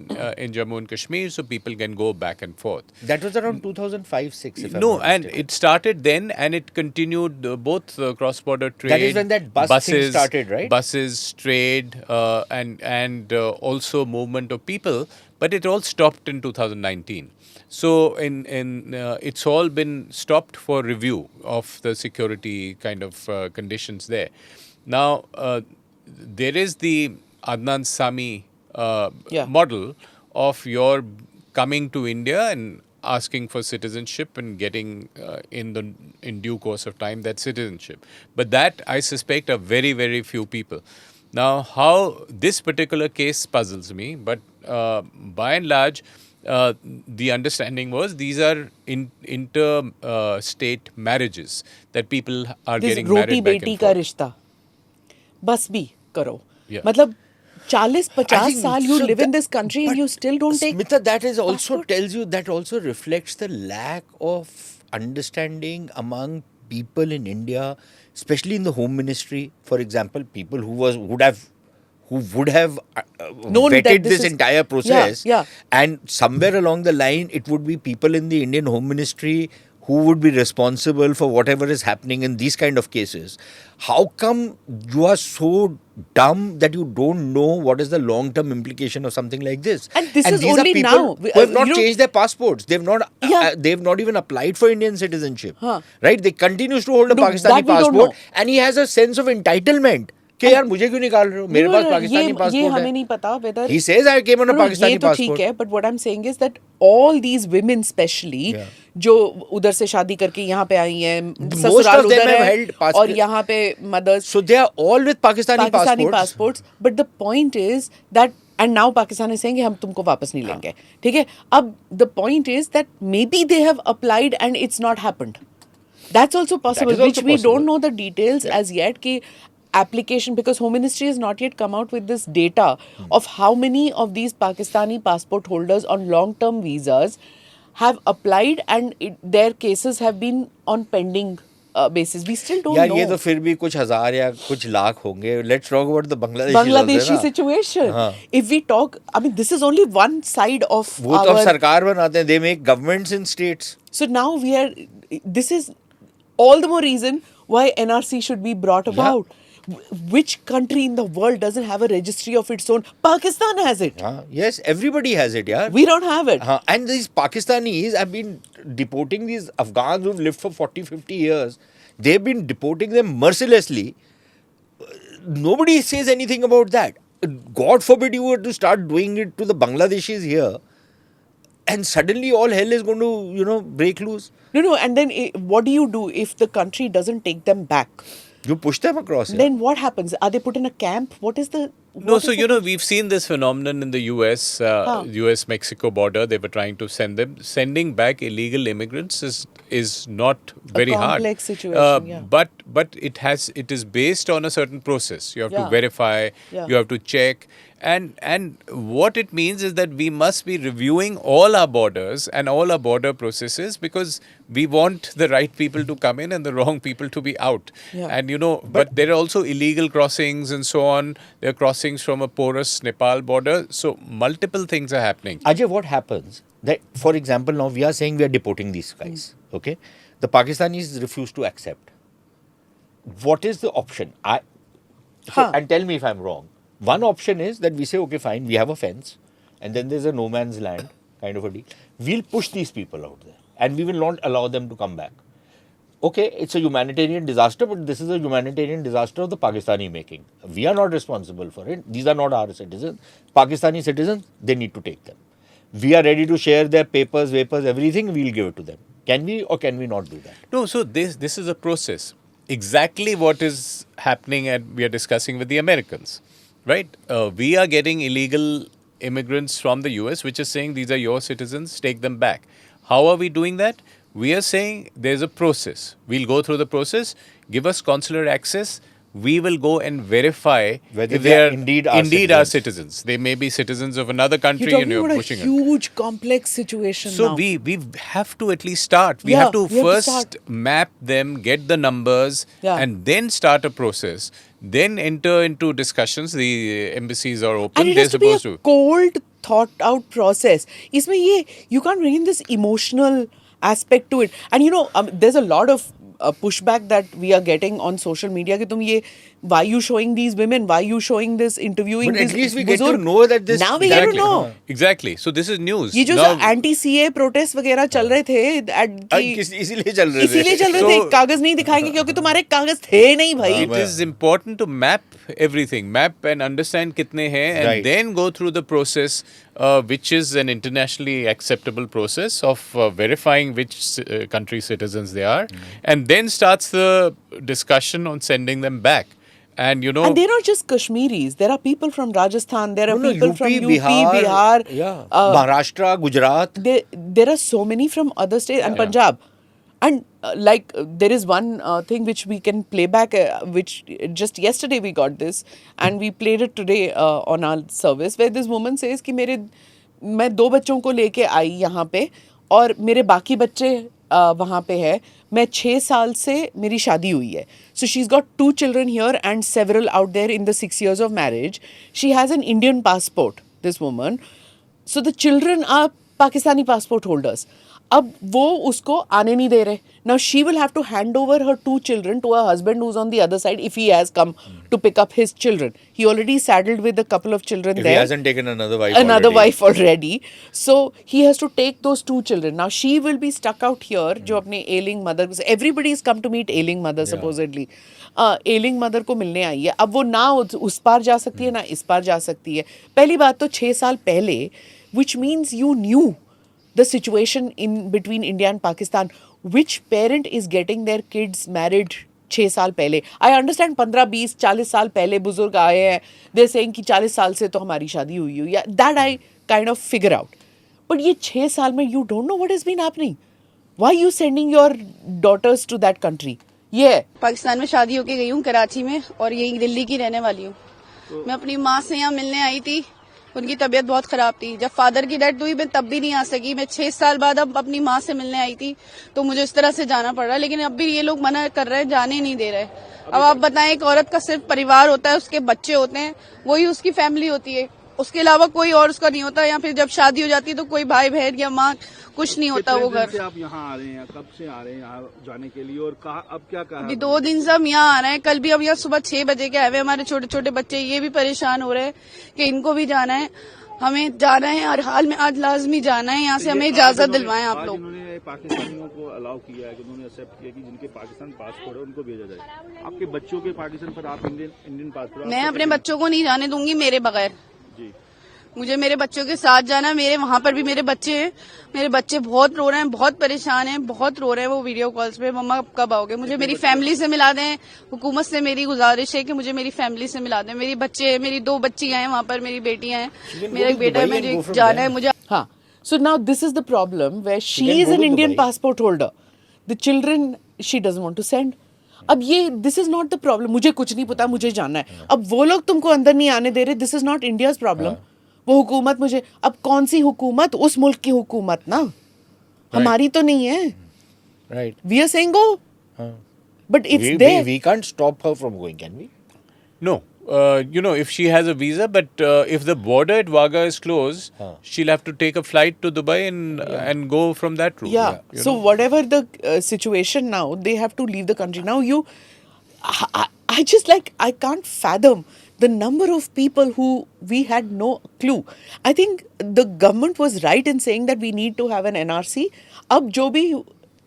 Jammu and Kashmir, so people can go back and forth. That was around 2005-06, if I'm No, not and mistaken. it started then, and it continued both cross-border trade. That is when that bus thing started, right? Buses, trade, and also movement of people. But it all stopped in 2019. So it's all been stopped for review of the security kind of conditions there. Now. There is the Adnan Sami model of your coming to India and asking for citizenship and getting in due course of time that citizenship. But that, I suspect, are very, very few people. Now, how this particular case puzzles me, but by and large, the understanding was these are inter-state marriages that people are This getting roti married back beti and का forth. रिश्ता बस भी करो. Yeah. मतलब 40-50 I think साल you so live in that- this country and but you still don't take. Smita, that is also passport. tells you, that also reflects the lack of understanding among people in India, especially in the home ministry. For example, people who would have Known that vetted this this is- entire process. Yeah. And somewhere along the line, it would be people in the Indian home ministry who would be responsible for whatever is happening in these kind of cases. How come you are so dumb that you don't know what is the long-term implication of something like this? And this is these only are people now. who have not You know- changed their passports. They've not even applied for Indian citizenship. Huh. Right? They continues to hold a No, Pakistani that we don't passport, know. and he has a sense of entitlement. कि यार मुझे क्यों निकाल रहे हो? मेरे पास पाकिस्तानी ये passport हमें है. नहीं पता whether He says I came on a No, Pakistani ये तो passport. ठीक है, but what I'm saying is that all these women especially Yeah. जो उधर से शादी करके यहाँ पे आई हैं, Most ससुराल of them उधर have है held और यहाँ पे mothers So they are all with Pakistani passports. But the point is that, and now Pakistan is saying कि हम तुमको वापस नहीं लेंगे, ठीक है? अब the point is that maybe they have applied and it's not happened. That's also possible, also which we possible. don't know the details as yet. कि application, because Home Ministry has not yet come out with this data of how many of these Pakistani passport holders on long-term visas have applied and their cases have been on pending basis. We still don't यार know. ये तो फिर भी कुछ हजार या कुछ लाख होंगे. Let's talk about the Bangladeshi situation. हाँ. If we talk, I mean, this is only one side of वो तो अब our. सरकार बनाते हैं. They make governments in states. So now this is all the more reason why NRC should be brought about. Which country in the world doesn't have a registry of its own? Pakistan has it. Yes, everybody has it, yaar. We don't have it. And these Pakistanis have been deporting these Afghans who've lived for 40-50 years. They've been deporting them mercilessly. Nobody says anything about that. God forbid you were to start doing it to the Bangladeshis here, and suddenly all hell is going to, break loose. No. And then what do you do if the country doesn't take them back? You push them across. Then what happens? Are they put in a camp? What is the... No, so we've seen this phenomenon in the US, US-Mexico border. They were trying to send them. Sending back illegal immigrants is not very hard. complex situation, yeah. but it is based on a certain process. You have to Yeah. verify, Yeah. you have to check. And what it means is that we must be reviewing all our borders and all our border processes, because we want the right people to come in and the wrong people to be out. Yeah. And but there are also illegal crossings and so on. There are crossings from a porous Nepal border. So multiple things are happening. Ajay, what happens that, for example, now we are saying we are deporting these guys, okay? The Pakistanis refuse to accept. What is the option? And tell me if I'm wrong. One option is that we say, okay, fine, we have a fence, and then there's a no man's land kind of a deal. We'll push these people out there, and we will not allow them to come back. Okay, it's a humanitarian disaster, but this is a humanitarian disaster of the Pakistani making. We are not responsible for it. These are not our citizens. Pakistani citizens, they need to take them. We are ready to share their papers, everything, we'll give it to them. Can we or can we not do that? No, so this is a process. Exactly what is happening, and we are discussing with the Americans, right? We are getting illegal immigrants from the US, which is saying these are your citizens, take them back. How are we doing that? We are saying there's a process. We'll go through the process, give us consular access. We will go and verify Whether if they are indeed our our citizens. citizens. They may be citizens of another country, You're and talking you're about a pushing it. huge, complex situation So now. we have to at least start. We Yeah, have to we have to first start. map them, get the numbers, Yeah. and then start a process. Then enter into discussions. The embassies are open. And it They're has to be supposed a to. cold, thought-out process. इसमें ये you can't bring in this emotional aspect to it. And there's a lot of pushback that we are getting on social media कि तुम ये why you showing these women, why you showing this interviewing But these at least we get to बुजुर्ग? know that this- Now we get to Exactly. know. Exactly. So this is news. ये जो Now- anti CA protest वगैरह चल रहे थे इसीलिए चल रहे थे। इसीलिए चल रहे थे So- कागज नहीं दिखाएंगे क्योंकि तुम्हारे कागज थे नहीं भाई It is important to map everything, map and understand kitne hain, and Right. then go through the process, which is an internationally acceptable process of verifying which country citizens they are, and then starts the discussion on sending them back. And And they're not just Kashmiris. There are people from Rajasthan. There are No, people from UP, Bihar. yeah, Maharashtra, Gujarat. There are so many from other states and Punjab. And there is one thing which we can play back, which just yesterday we got this, and we played it today on our service, where this woman says कि मैं 2 बच्चों को लेके आई यहाँ पे और मेरे बाकी बच्चे वहाँ पे है. मैं 6 साल से मेरी शादी हुई है. So she's got 2 children here and several out there in the 6 years of marriage. She has an Indian passport, this woman. So the children are Pakistani passport holders. अब वो उसको आने नहीं दे रहे. Now she will have to hand over her 2 children to her husband who's on the other side if he has come to pick up his children. He already saddled with a couple of children If there. he hasn't taken another wife already. So he has to take those 2 children. Now she will be stuck out here जो अपने ailing mother, everybody is come to meet ailing mother supposedly. Ailing mother को मिलने आई है. अब वो ना उस पार जा सकती है ना इस पार जा सकती है. पहली बात तो 6 साल पहले, which means you knew the situation in between India and Pakistan. Which parent is getting their kids married 6 साल पहले? I understand 15, 20, 40 साल पहले बुजुर्ग आए हैं. They're saying कि 40 साल से तो हमारी शादी हुई है. Yeah, that I kind of figure out. But ये 6 साल में you don't know what has been happening. Why are you sending your daughters to that country? Yeah. Pakistan में शादी होके गई हूँ कराची में, और यही दिल्ली की रहने वाली हूँ. मैं अपनी माँ से यहाँ मिलने आई थी. उनकी तबीयत बहुत खराब थी. जब फादर की डेथ हुई मैं तब भी नहीं आ सकी. मैं 6 साल बाद अब अपनी माँ से मिलने आई थी, तो मुझे इस तरह से जाना पड़ रहा है. लेकिन अब भी ये लोग मना कर रहे हैं, जाने नहीं दे रहे. अब आप बताएं, एक औरत का सिर्फ परिवार होता है, उसके बच्चे होते हैं, वही उसकी फैमिली होती है. उसके अलावा कोई और उसका नहीं होता. या फिर जब शादी हो जाती है तो कोई भाई बहन या माँ कुछ नहीं होता. वो घर से आप यहाँ आ रहे हैं, कब से आ रहे हैं यहाँ जाने के लिए, और कहा अब क्या कहा? अभी 2 दिन से हम यहाँ आ रहे हैं. कल भी हम यहाँ सुबह 6 बजे के आए हुए. हमारे छोटे छोटे बच्चे ये भी परेशान हो रहे हैं कि इनको भी जाना है, हमें जाना है. हर हाल में आज लाजमी जाना है यहाँ से. हमें इजाजत दिलवाएं आप लोग. उन्होंने पाकिस्तानियों को अलाउ किया है कि उन्होंने एक्सेप्ट किया कि जिनके पाकिस्तान पासपोर्ट है उनको भेजा जाए. आपके बच्चों के पाकिस्तान पर आप इंडियन पासपोर्ट. मैं अपने बच्चों को नहीं जाने दूंगी मेरे बगैर. जी, मुझे मेरे बच्चों के साथ जाना है. मेरे वहाँ पर भी मेरे बच्चे हैं. मेरे बच्चे बहुत रो रहे हैं, बहुत परेशान हैं, बहुत रो रहे हैं. वो वीडियो कॉल्स पे, मम्मा कब आओगे, मुझे मेरी फैमिली से मिला दें. हुकूमत से मेरी गुजारिश है कि मुझे मेरी फैमिली से मिला दें. मेरी बच्चे, मेरी 2 बच्चियां हैं वहाँ पर, मेरी बेटियां हैं, मेरा एक बेटा है. मुझे जाना है. मुझे Huh. So now this is the problem where she can is go an to Indian Dubai. passport holder. The children she doesn't want to send. अब ये this is not the problem, मुझे कुछ नहीं पता, मुझे जानना है. अब वो लोग तुमको अंदर नहीं आने दे रहे, this is not India's problem. वो हुकूमत मुझे, अब कौन सी हुकूमत, उस मुल्क की हुकूमत ना, हमारी तो नहीं है. Right. We are saying go, but it's there. We can't stop her from going, can we? No. If she has a visa, but if the border at Wagah is closed, she'll have to take a flight to Dubai and go from that route. Yeah. So whatever the situation now, they have to leave the country. Now I just I can't fathom the number of people who we had no clue. I think the government was right in saying that we need to have an NRC. Ab jo bhi,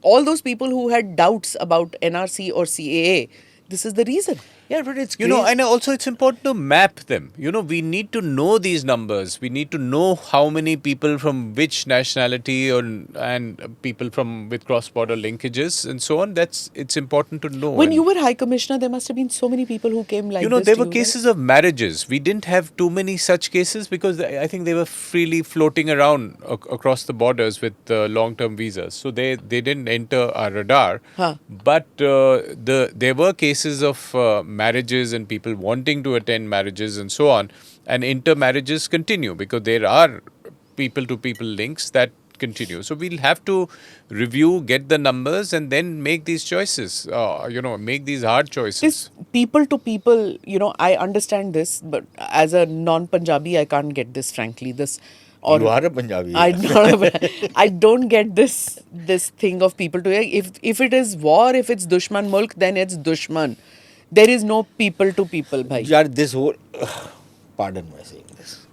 all those people who had doubts about NRC or CAA, this is the reason. Yeah, but it's and also it's important to map them. We need to know these numbers. We need to know how many people from which nationality and people with cross-border linkages and so on. It's important to know. When you were High Commissioner, there must have been so many people who came like this. There were cases of marriages. We didn't have too many such cases because I think they were freely floating around across the borders with long-term visas. So they didn't enter our radar. But there were cases of marriages and people wanting to attend marriages and so on, and intermarriages continue because there are people-to-people links that continue. So we'll have to review, get the numbers, and then make these choices. Make these hard choices. This people-to-people, I understand this, but as a non-Punjabi, I can't get this. Frankly, this. Or you are a Punjabi. I don't get this thing of people to. If it is war, if it's dushman mulk, then it's dushman. There is no people to people, bhai. Yeah, this whole, pardon my saying this,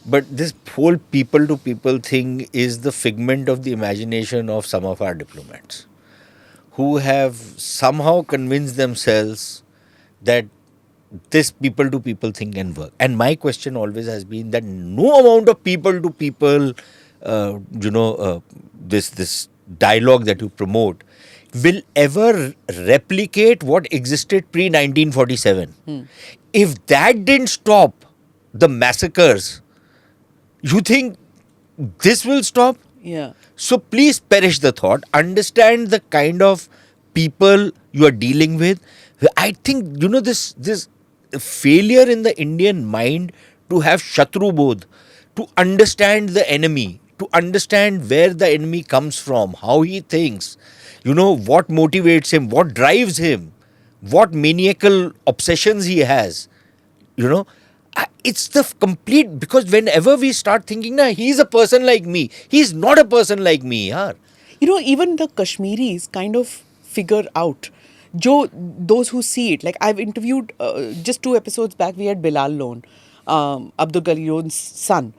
but this whole people to people thing is the figment of the imagination of some of our diplomats who have somehow convinced themselves that this people to people thing can work. And my question always has been that no amount of people to people, this dialogue that you promote will ever replicate what existed pre-1947. If that didn't stop the massacres, you think this will stop? Yeah. So please perish the thought. Understand the kind of people you are dealing with. I think, this failure in the Indian mind to have Shatru Bodh, to understand the enemy, to understand where the enemy comes from, how he thinks, what motivates him, what drives him, what maniacal obsessions he has. It's the complete, because whenever we start thinking, he's a person like me, he's not a person like me, yaar. Even the Kashmiris kind of figure out, those who see it. Like I've interviewed, just 2 episodes back, we had Bilal Lone, Abdul Ghani Lone's son.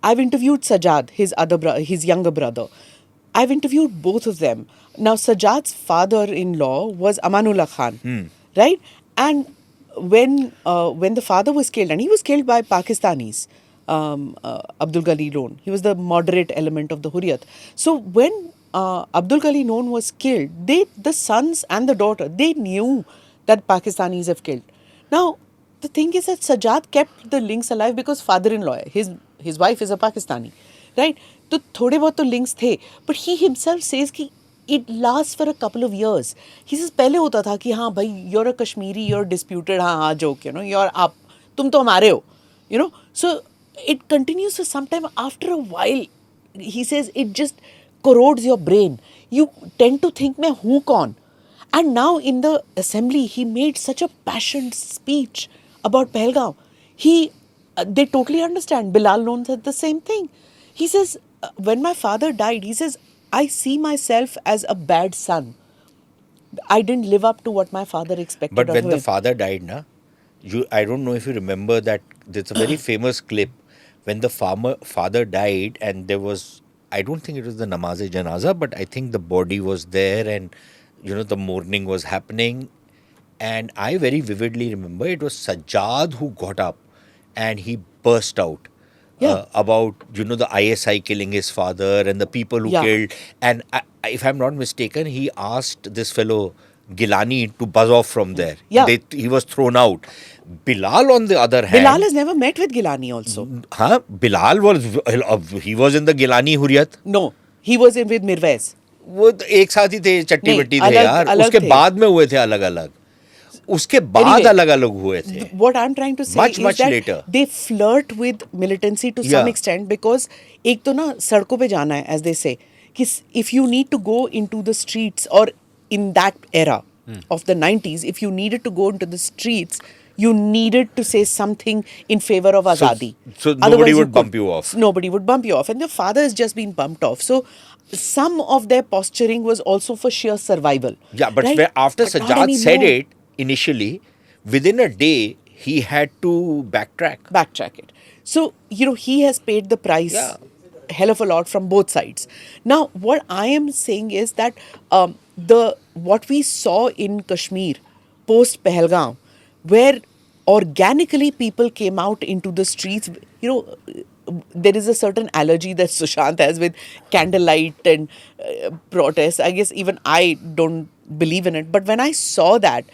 I've interviewed Sajjad, his younger brother. I've interviewed both of them. Now, Sajjad's father-in-law was Amanullah Khan, right? And when the father was killed, and he was killed by Pakistanis, Abdul Ghani Lone, he was the moderate element of the Hurriyat. So when Abdul Ghani Lone was killed, the sons and the daughter, they knew that Pakistanis have killed. Now, the thing is that Sajjad kept the links alive because father-in-law, his wife is a Pakistani, right? So थोड़े बहुत तो links थे, but he himself says कि it lasts for a couple of years. He says पहले होता था कि हाँ भाई, you're a Kashmiri, you're disputed, हाँ joke, you're up, तुम तो हमारे हो, So it continues for some time. After a while, he says it just corrodes your brain. You tend to think मैं हूँ कौन? And now in the assembly, he made such a passionate speech about Pahalgam. They totally understand. Bilal Lone said the same thing. He says, when my father died, he says, I see myself as a bad son. I didn't live up to what my father expected But of when him. the father died, I don't know if you remember that, there's a very famous clip when the father died, and there was, I don't think it was the namaz-e-janaza, but I think the body was there, and the mourning was happening. And I very vividly remember it was Sajjad who got up and he burst out. About the ISI killing his father and the people who killed, and if I'm not mistaken, he asked this fellow Gilani to buzz off from there. He was thrown out. Bilal, on the other hand, Bilal has never met with Gilani also. Bilal was in the Gilani Hurriyat. No, he was with Mirwais. वो एक साथ ही थे, चट्टी बट्टी थे यार, उसके बाद में हुए थे अलग अलग. उसके बाद Anyway, अलग-अलग हुए थे. What I'm trying to say Much, is much that later. they flirt with militancy to some Yeah. extent because एक तो ना सड़कों पे जाना है, as they say, कि if you need to go into the streets or in that era of the 90s, if you needed to go into the streets, you needed to say something in favor of Azadi. So Otherwise nobody you would bump could- you off. Nobody would bump you off. And your father has just been bumped off. So some of their posturing was also for sheer survival. Yeah, but right? after But not Sajjad said anymore. it initially, within a day, he had to backtrack it. So, he has paid the price Yeah. hell of a lot from both sides. Now, what I am saying is that what we saw in Kashmir post Pahalgam, where organically people came out into the streets, there is a certain allergy that Sushant has with candlelight and protests. I guess even I don't believe in it. But when I saw that,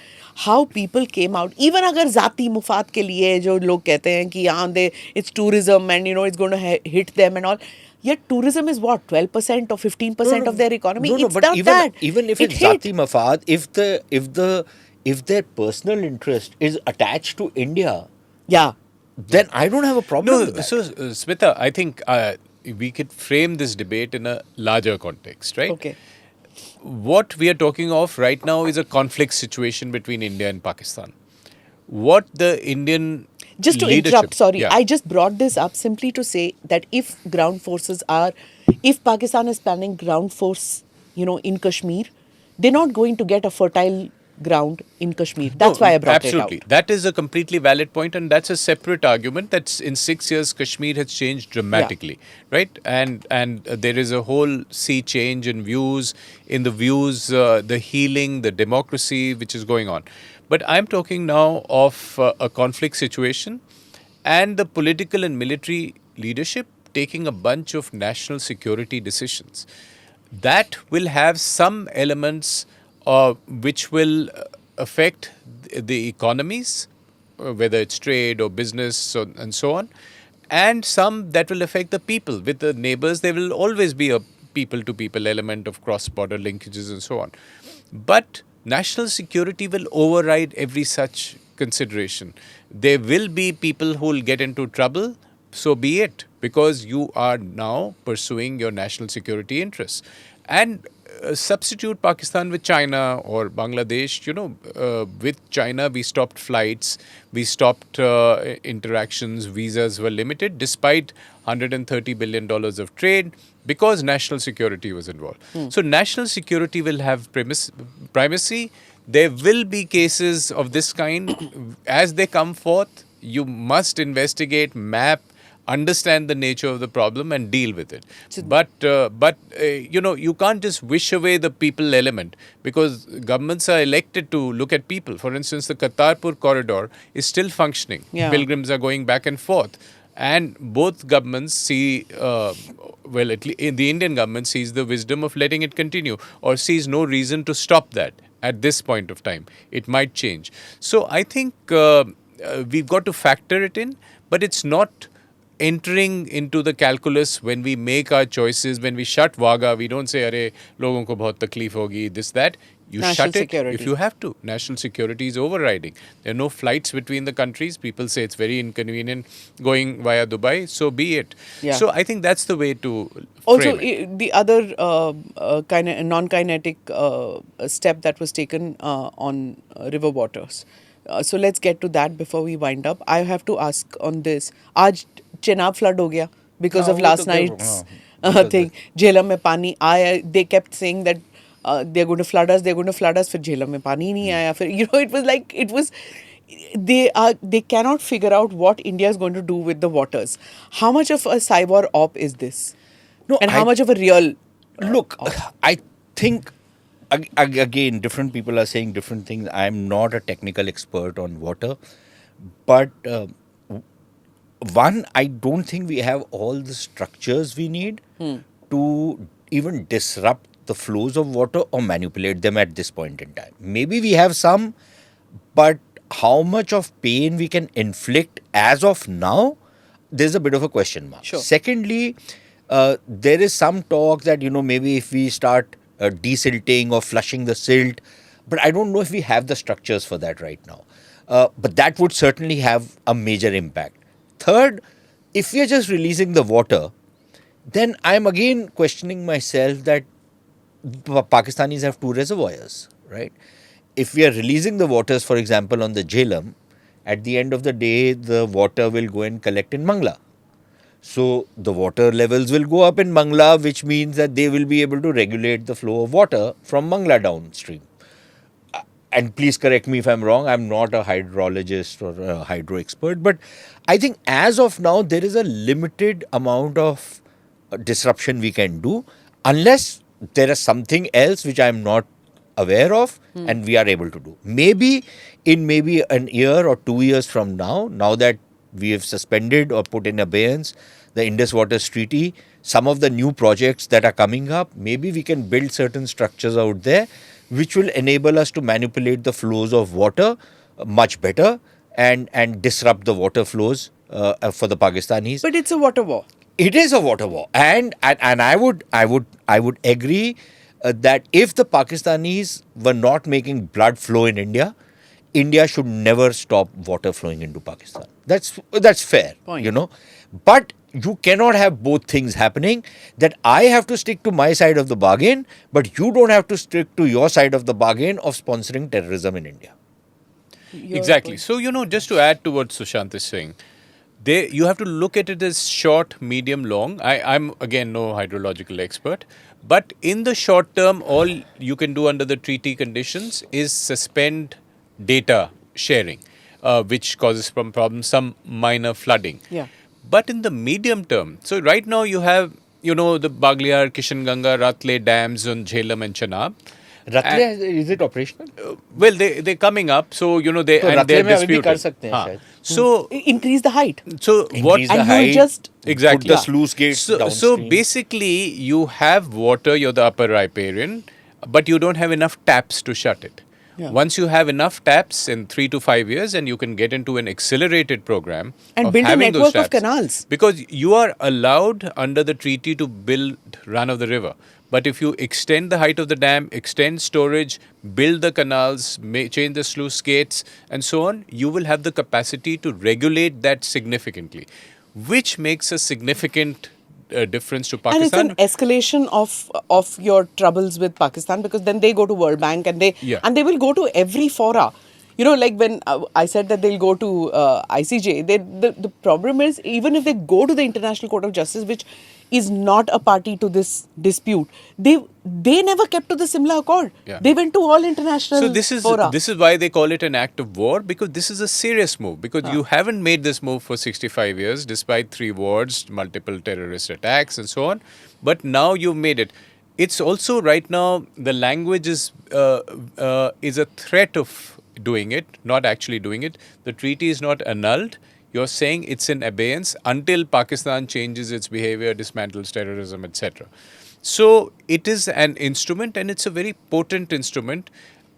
how people came out, even अगर जाती मुफाद के लिए जो लोग कहते हैं कि यहाँ it's tourism and it's going to hit them and all. Yet tourism is what, 12% or 15% of their economy? No, It's but not that. even if It it's hit. Zati Mafad, if their personal interest is attached to India, Yeah. then I don't have a problem with that. So, Smita, I think we could frame this debate in a larger context, right? Okay. What we are talking of right now is a conflict situation between India and Pakistan. What the Indian Just to leadership, interrupt, sorry, yeah. I just brought this up simply to say that if Pakistan is planning ground force, in Kashmir, they're not going to get a fertile ground in Kashmir. That's why I brought absolutely. it out. That is a completely valid point, and that's a separate argument. That in 6 years, Kashmir has changed dramatically, right? And there is a whole sea change in views, the healing, the democracy which is going on. But I'm talking now of a conflict situation and the political and military leadership taking a bunch of national security decisions. That will have some elements which will affect the economies, whether it's trade or business and so on, and some that will affect the people. With the neighbors, there will always be a people-to-people element of cross-border linkages and so on. But national security will override every such consideration. There will be people who will get into trouble, so be it, because you are now pursuing your national security interests. And substitute Pakistan with China or Bangladesh. With China, we stopped flights, we stopped interactions, visas were limited despite $130 billion of trade because national security was involved. So national security will have primacy. There will be cases of this kind. As they come forth, you must investigate, map, understand the nature of the problem and deal with it. But you can't just wish away the people element because governments are elected to look at people. For instance, the Kartarpur corridor is still functioning. Yeah. Pilgrims are going back and forth. And both governments see, at least the Indian government sees the wisdom of letting it continue or sees no reason to stop that at this point of time. It might change. So I think we've got to factor it in, but it's not entering into the calculus when we make our choices. When we shut Wagah, we don't say, "Arey, logon ko bahut takleef hogi," this, that. You National shut it security. if you have to. National security is overriding. There are no flights between the countries. People say it's very inconvenient going via Dubai. So be it. Yeah. So I think that's the way to Also, frame it. the other non-kinetic step that was taken on river waters. So let's get to that before we wind up. I have to ask on this. आज Chenab flood हो गया because of last night's thing. Jhelum में पानी आया. They kept saying that they're going to flood us. फिर झेलम में पानी ही नहीं आया. फिर it was they cannot figure out what India is going to do with the waters. How much of a cyber op is this? No, And how much of a real Look, I think, again, different people are saying different things. I'm not a technical expert on water. But one, I don't think we have all the structures we need to even disrupt the flows of water or manipulate them at this point in time. Maybe we have some, but how much of pain we can inflict as of now, there's a bit of a question mark. Sure. Secondly, there is some talk that, maybe if we start desilting or flushing the silt, But I don't know if we have the structures for that right now. But that would certainly have a major impact. Third, if we are just releasing the water, then I'm again questioning myself that Pakistanis have two reservoirs, right? If we are releasing the waters, for example, on the Jhelum, at the end of the day, the water will go and collect in Mangla. So the water levels will go up in Mangla, which means that they will be able to regulate the flow of water from Mangla downstream. And please correct me if I'm wrong, I'm not a hydrologist or a hydro expert, but I think as of now, there is a limited amount of disruption we can do unless there is something else which I'm not aware of and we are able to do. Maybe in maybe an year or 2 years from now that we have suspended or put in abeyance the Indus Waters Treaty, some of the new projects that are coming up, maybe we can build certain structures out there which will enable us to manipulate the flows of water much better and disrupt the water flows for the Pakistanis. But it's a water war. It is a water war, and I would agree that if the Pakistanis were not making blood flow in India, India should never stop water flowing into Pakistan. That's fair, Point. you know. But you cannot have both things happening. That I have to stick to my side of the bargain, but you don't have to stick to your side of the bargain of sponsoring terrorism in India. Exactly. So, just to add to what Sushant is saying, you have to look at it as short, medium, long. I'm, again, no hydrological expert. But in the short term, all you can do under the treaty conditions is suspend data sharing, which causes problems, some minor flooding. Yeah. But in the medium term, so right now you have, the Bagliar, Kishanganga, Ratle dams on Jhelum and Chenab. Ratle, is it operational? Well, they're coming up, so they So and Ratle they're mein abhi bhi disputing. kar sakte hain हाँ. shayad. So Increase the height. what? Increase the And you height, just Exactly. put the sluice gates So downstream. basically, you have water, you're the upper riparian, but you don't have enough taps to shut it. Yeah. Once you have enough taps in 3 to 5 years, and you can get into an accelerated program And of build a having those network of taps. canals. Because you are allowed under the treaty to build run of the river. But if you extend the height of the dam, extend storage, build the canals, change the sluice gates, and so on, you will have the capacity to regulate that significantly, which makes a significant difference to Pakistan. And it's an escalation of your troubles with Pakistan, because then they go to World Bank and they will go to every fora. Like when I said that they'll go to ICJ, the problem is, even if they go to the International Court of Justice, which is not a party to this dispute, they never kept to the Simla Accord. Yeah. They went to all international So this is why they call it an act of war, because this is a serious move, because you haven't made this move for 65 years despite 3 wars, multiple terrorist attacks and so on, but now you've made it. It's also right now the language is a threat of doing it, not actually doing it. The treaty is not annulled. You're saying it's in abeyance until Pakistan changes its behavior, dismantles terrorism, etc. So it is an instrument, and it's a very potent instrument.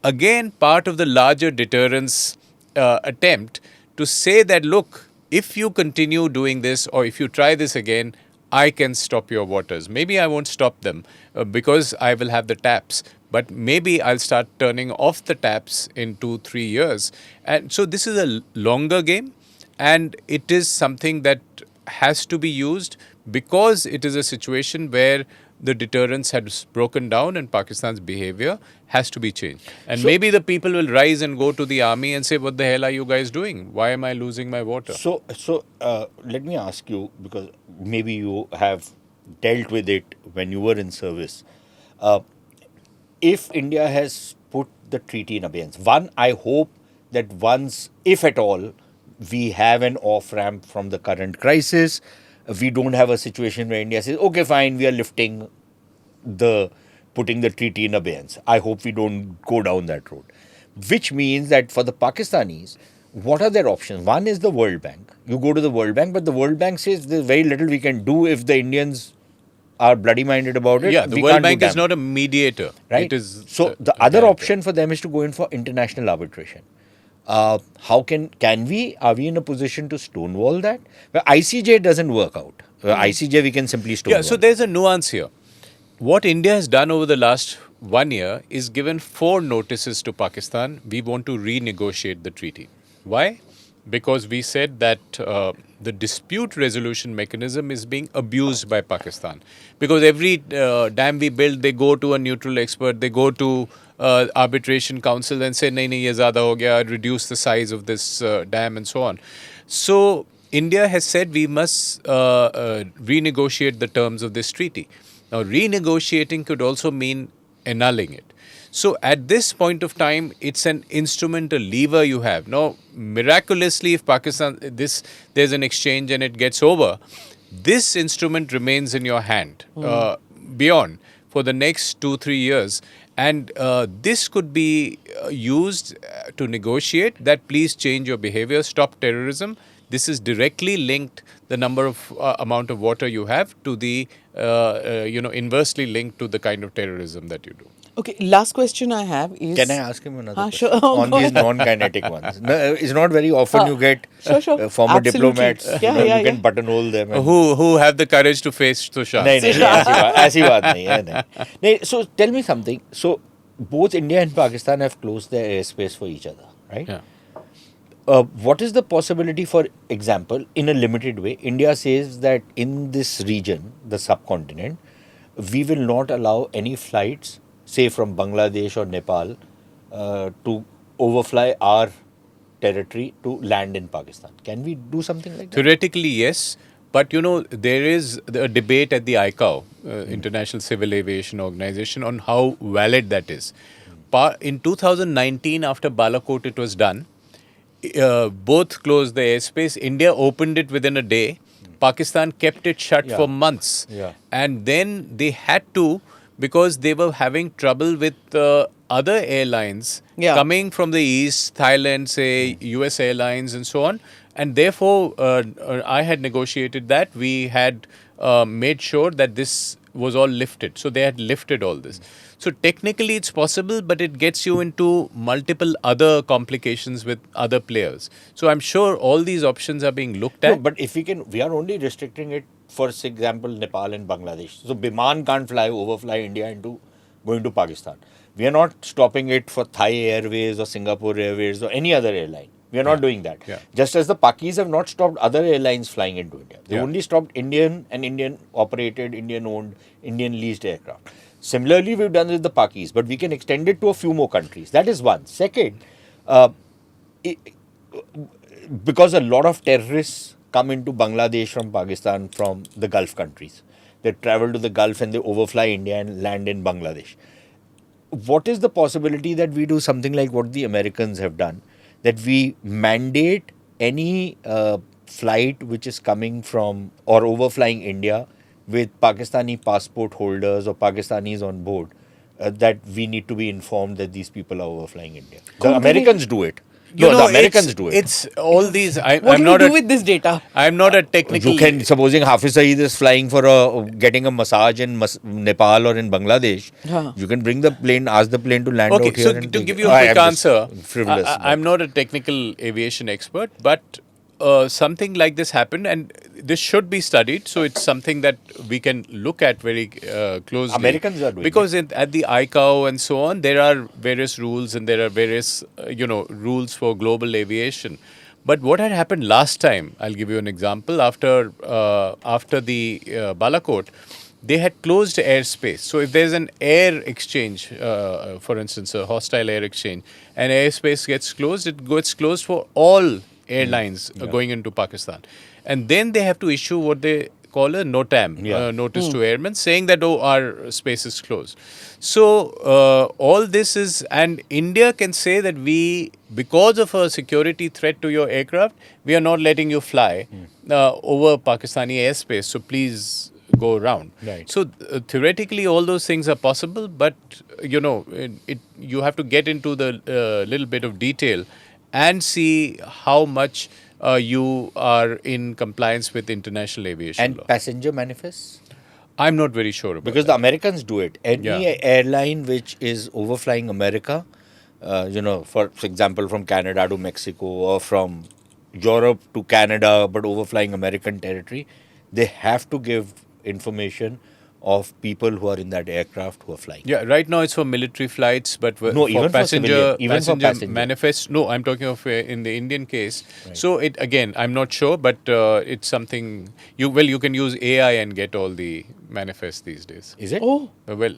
Again, part of the larger deterrence attempt to say that, look, if you continue doing this or if you try this again, I can stop your waters. Maybe I won't stop them because I will have the taps. But maybe I'll start turning off the taps in 2-3 years. And so this is a longer game. And it is something that has to be used because it is a situation where the deterrence has broken down and Pakistan's behavior has to be changed. And maybe the people will rise and go to the army and say, what the hell are you guys doing? Why am I losing my water? So let me ask you, because maybe you have dealt with it when you were in service. If India has put the treaty in abeyance, one, I hope that once, if at all, we have an off-ramp from the current crisis. We don't have a situation where India says, okay, fine, we are putting the treaty in abeyance. I hope we don't go down that road. Which means that for the Pakistanis, what are their options? One is the World Bank. You go to the World Bank, but the World Bank says there's very little we can do if the Indians are bloody-minded about it. Yeah, the World Bank is not a mediator. Right? It is so the other option for them is to go in for international arbitration. How can we? Are we in a position to stonewall that? Well, ICJ doesn't work out. ICJ we can simply stonewall. Yeah, so there's a nuance here. What India has done over the last 1 year is given 4 notices to Pakistan. We want to renegotiate the treaty. Why? Because we said that the dispute resolution mechanism is being abused by Pakistan. Because every dam we build, they go to a neutral expert, they go to arbitration council and say, nahi, ye zyada ho gaya, reduce the size of this dam and so on. So India has said we must renegotiate the terms of this treaty. Now, renegotiating could also mean annulling it. So at this point of time, it's an instrument, a lever you have. Now, miraculously, if Pakistan, there's an exchange and it gets over, this instrument remains in your hand beyond for the next 2-3 years. And this could be used to negotiate that please change your behavior, stop terrorism. This is directly linked, the number of amount of water you have, to the, inversely linked to the kind of terrorism that you do. Okay, last question I have is... Can I ask him another question? Sure. On these non-kinetic ones. No, it's not very often you get Sure. former Absolutely. diplomats, Yeah, you can buttonhole them. And Who have the courage to face Sushant. नहीं, ऐसी बात नहीं है, नहीं. So tell me something. So both India and Pakistan have closed their airspace for each other, right? Yeah. What is the possibility, for example, in a limited way, India says that in this region, the subcontinent, we will not allow any flights, say from Bangladesh or Nepal, to overfly our territory to land in Pakistan. Can we do something like that? Theoretically, yes. But, there is a debate at the ICAO, International Civil Aviation Organization, on how valid that is. In 2019, after Balakot, it was done. Both closed the airspace. India opened it within a day. Pakistan kept it shut for months. Yeah. And then they had to, because they were having trouble with other airlines coming from the east, Thailand, say, US Airlines and so on. And therefore, I had negotiated that. We had made sure that this was all lifted. So they had lifted all this. So technically it's possible, but it gets you into multiple other complications with other players. So I'm sure all these options are being looked at. No, but if we are only restricting it, for example, Nepal and Bangladesh. So Biman can't overfly India into going to Pakistan. We are not stopping it for Thai Airways or Singapore Airways or any other airline. We are not doing that. Yeah. Just as the Pakis have not stopped other airlines flying into India. They only stopped Indian and Indian operated, Indian owned, Indian leased aircraft. Similarly, we've done with the Pakis, but we can extend it to a few more countries. That is one. Second, because a lot of terrorists come into Bangladesh from Pakistan from the Gulf countries. They travel to the Gulf and they overfly India and land in Bangladesh. What is the possibility that we do something like what the Americans have done? That we mandate any flight which is coming from or overflying India with Pakistani passport holders or Pakistanis on board, that we need to be informed that these people are overflying India. The Americans do it. The Americans do it. It's all these. What do you do with this data? I'm not a technical. You can, supposing Hafiz Saeed is flying for getting a massage in Nepal or in Bangladesh, you can bring the plane, ask the plane to land out here. So to give you a quick answer, frivolous. I'm not a technical aviation expert, but something like this happened, and this should be studied. So it's something that we can look at very closely. Americans are doing because at the ICAO and so on, there are various rules and there are various rules for global aviation. But what had happened last time, I'll give you an example. After the Balakot, they had closed airspace. So if there's an air exchange, for instance, a hostile air exchange, and airspace gets closed, it gets closed for all airlines going into Pakistan. And then they have to issue what they call a NOTAM, notice to airmen, saying that, our space is closed. So all this is, and India can say that because of a security threat to your aircraft, we are not letting you fly over Pakistani airspace. So please go around. Right. So theoretically, all those things are possible, but you have to get into the little bit of detail and see how much you are in compliance with international aviation and law. Passenger manifests? I'm not very sure about because that. the Americans do it. Any airline which is overflying America, for example, from Canada to Mexico or from Europe to Canada, but overflying American territory, they have to give information of people who are in that aircraft who are flying. Yeah, right now it's for military flights, but No, even for civilian, even for passenger. manifest. No, I'm talking of in the Indian case. Right. So it again, I'm not sure, but it's something you can use AI and get all the manifests these days. Is it? Oh. Well.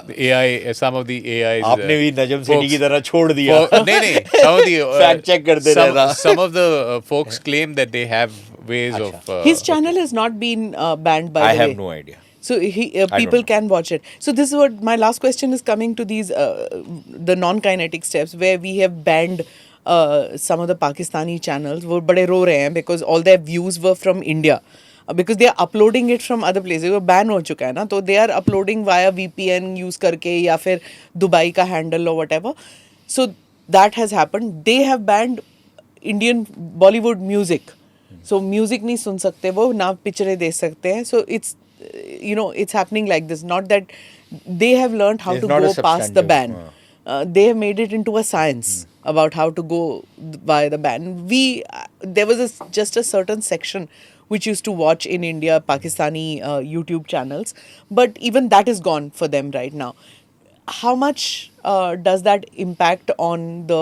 The AI, some of the AIs. आपने भी नजम सेनी की तरह छोड़ दिया. नहीं, some of the fact check करते रहना. Some of the folks claim that they have ways of. His channel has not been banned by the way. I have no idea. So people can watch it. So this is what my last question is coming to these the non-kinetic steps where we have banned some of the Pakistani channels. वो बड़े रो रहे हैं because all their views were from India. Because they are uploading it from other places. वो ban हो चुका है ना, तो they are uploading via VPN use करके या फिर दुबई का handle or whatever. So that has happened. They have banned Indian Bollywood music. So music नहीं सुन सकते वो, ना पिक्चरें देख सकते हैं. So it's it's happening like this. Not that they have learned how to go past the ban. They have made it into a science about how to go by the ban. There was just a certain section which used to watch in India Pakistani YouTube channels, but even that is gone for them right now. How much does that impact on the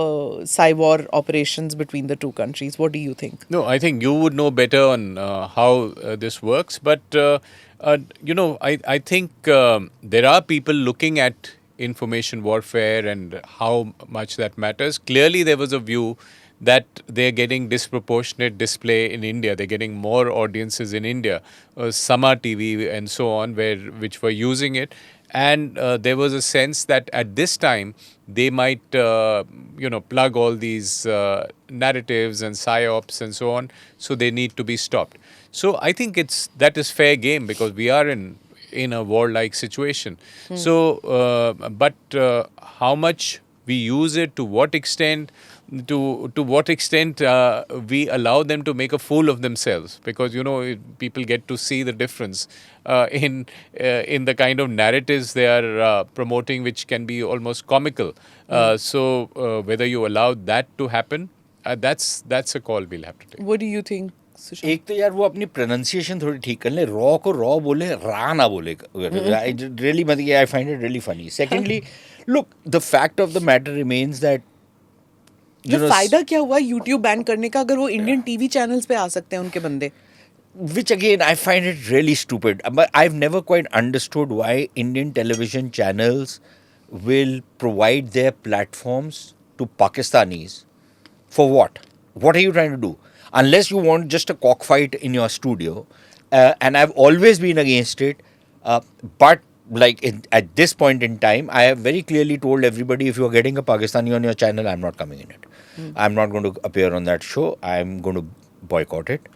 cyber operations between the two countries? What do you think? No, I think you would know better on how this works. But, I think there are people looking at information warfare and how much that matters. Clearly, there was a view that they're getting disproportionate display in India. They're getting more audiences in India. Sama TV and so on, which were using it. And there was a sense that at this time, they might, plug all these narratives and psyops and so on. So they need to be stopped. So I think that is fair game because we are in a warlike situation. So, but how much we use it, to what extent, to what extent we allow them to make a fool of themselves, because people get to see the difference in the kind of narratives they are promoting, which can be almost comical. So whether you allow that to happen, that's a call we'll have to take. What do you think? एक तो यार वो अपनी pronunciation थोड़ी ठीक कर ले, raw को रॉ बोले, रा ना बोले. Really, I find it really funny. Secondly, look, the fact of the matter remains that फायदा क्या हुआ YouTube बैन करने का अगर वो इंडियन टीवी चैनल्स पे आ सकते हैं उनके बंदे? Which again, I find it really stupid. But I've never quite understood why Indian television channels will provide their platforms to Pakistanis. For what? What are you trying to do? Unless you want just a cockfight in your studio. And I've always been against it. But at this point in time, I have very clearly told everybody, if you are getting a Pakistani on your channel, I'm not coming in it. I'm not going to appear on that show. I'm going to boycott it.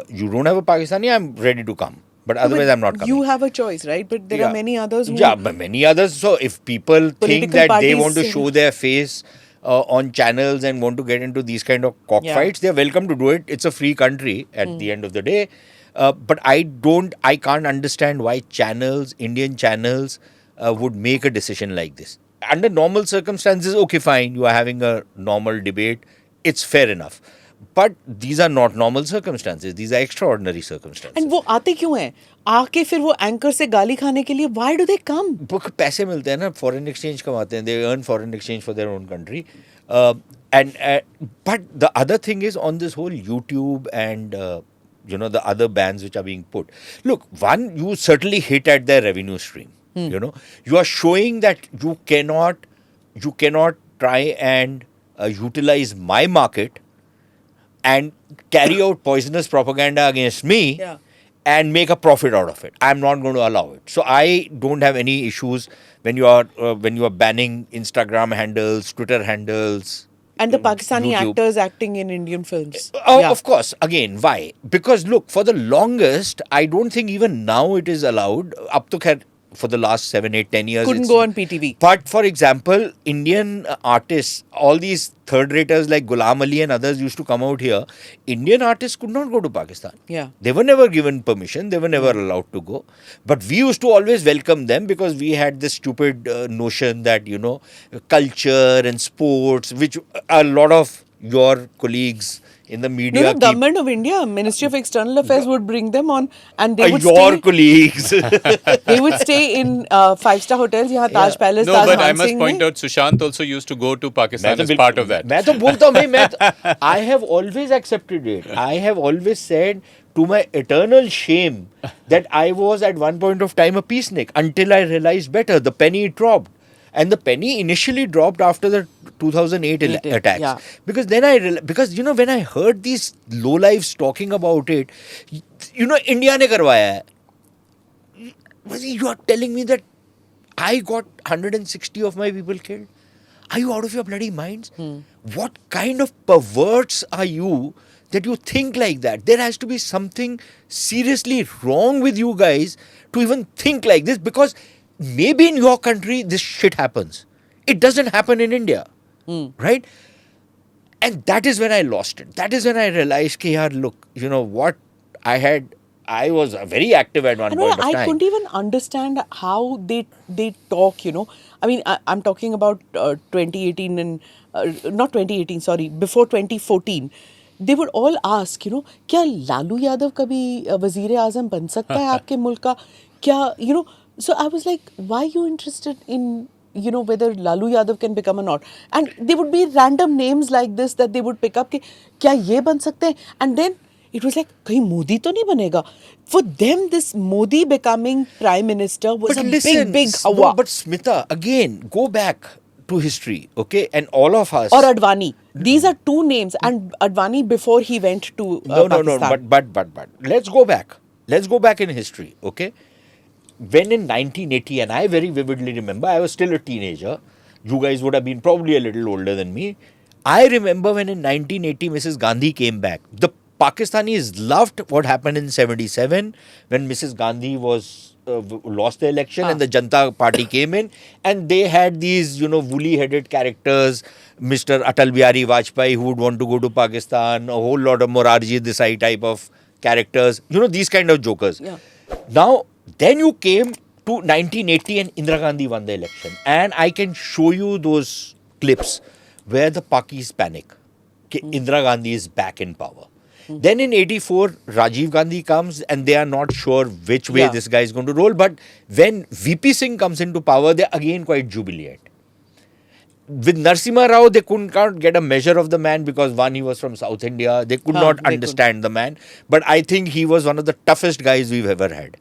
You don't have a Pakistani, I'm ready to come. But otherwise, I'm not coming. You have a choice, right? But there are many others who... Yeah, but many others. So if people think that they want to show their face on channels and want to get into these kind of cockfights, they're welcome to do it. It's a free country at the end of the day. But I can't understand why Indian channels would make a decision like this. Under normal circumstances, okay, fine, you are having a normal debate. It's fair enough. But these are not normal circumstances. These are extraordinary circumstances. And वो आते क्यों हैं? आके फिर वो anchor से गाली खाने के लिए, why do they come? Because पैसे मिलते हैं ना, foreign exchange कमाते हैं. They earn foreign exchange for their own country. But the other thing is on this whole YouTube and the other bans which are being put. Look, one, you certainly hit at their revenue stream. You are showing that you cannot try and utilize my market and carry out poisonous propaganda against me and make a profit out of it. I'm not going to allow it. So I don't have any issues when you are banning Instagram handles, Twitter handles. And the Pakistani actors acting in Indian films. Of course. Again, why? Because look, for the longest, I don't think even now it is allowed. Up to for the last 7, 8, 10 years. Couldn't go on PTV. But for example, Indian artists, all these third-raters like Ghulam Ali and others used to come out here. Indian artists could not go to Pakistan. Yeah. They were never given permission. They were never allowed to go. But we used to always welcome them because we had this stupid notion that, culture and sports, which a lot of your colleagues in the media. No, the government of India, Ministry of External Affairs would bring them on, and they would your stay. colleagues. They would stay in 5-star hotels. यहाँ Taj Palace, No, Taj but I Mansingh must point में. out, Sushant also used to go to Pakistan as part of that. मैं तो बोलता हूँ भाई I have always accepted it. I have always said to my eternal shame that I was at one point of time a peacenik until I realized better. The penny dropped. And the penny initially dropped after the 2008 attacks. Yeah. Because then because you know, when I heard these lowlifes talking about it, you know, India ne karwaya hai. You are telling me that I got 160 of my people killed? Are you out of your bloody minds? What kind of perverts are you that you think like that? There has to be something seriously wrong with you guys to even think like this, because maybe in your country this shit happens. It doesn't happen in India. Right? And that is when I lost it. That is when I realized, yaar, look, you know what, I was very active at one point of time. I couldn't even understand how they talk, you know. I mean, I'm talking about 2018 and not 2018, sorry, before 2014. They would all ask, you know, क्या लालू यादव कभी वजीर आज़म बन सकता है आपके मुल्क का? क्या, you know, so I was like, why are you interested in, you know, whether Lalu Yadav can become or not? And there would be random names like this that they would pick up, कि क्या ये बन सकते हैं? And then it was like, कहीं मोदी तो नहीं बनेगा? For them, this Modi becoming prime minister was a big hawa. No, but Smita, again, go back to history, okay? And all of us. Or Advani. These are two names. And Advani before he went to Pakistan. But let's go back. Let's go back in history, okay? When in 1980, and I very vividly remember, I was still a teenager. You guys would have been probably a little older than me. I remember when in 1980, Mrs. Gandhi came back. The Pakistanis loved what happened in 77 when Mrs. Gandhi was lost the election and the Janata Party came in, and they had these, you know, woolly-headed characters, Mr. Atal Bihari Vajpayee, who would want to go to Pakistan, a whole lot of Morarji Desai type of characters, you know, these kind of jokers. Yeah. Now, then you came to 1980 and Indira Gandhi won the election, and I can show you those clips where the Pakis panic. Indira Gandhi is back in power. Then in 84, Rajiv Gandhi comes and they are not sure which way this guy is going to roll. But when VP Singh comes into power, they're again quite jubilant. With Narasimha Rao, they can't get a measure of the man because one, he was from South India. They could not understand the man. But I think he was one of the toughest guys we've ever had.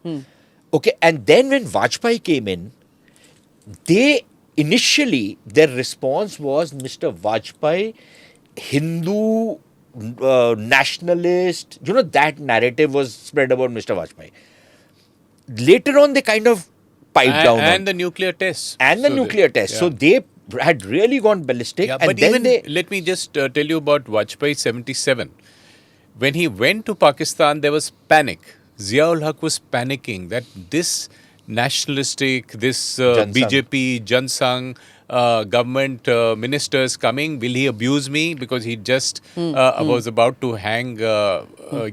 Okay, and then when Vajpayee came in, initially, their response was Mr. Vajpayee, Hindu, nationalist, you know, that narrative was spread about Mr. Vajpayee. Later on, they kind of piped down. And the nuclear tests. And the nuclear tests. So they had really gone ballistic. Yeah, and but then even, let me just tell you about Vajpayee 77. When he went to Pakistan, there was panic. Zia-ul Haq was panicking that this nationalistic, this BJP, Jansangh, government ministers coming, will he abuse me? Because he just was about to hang, Bhutto.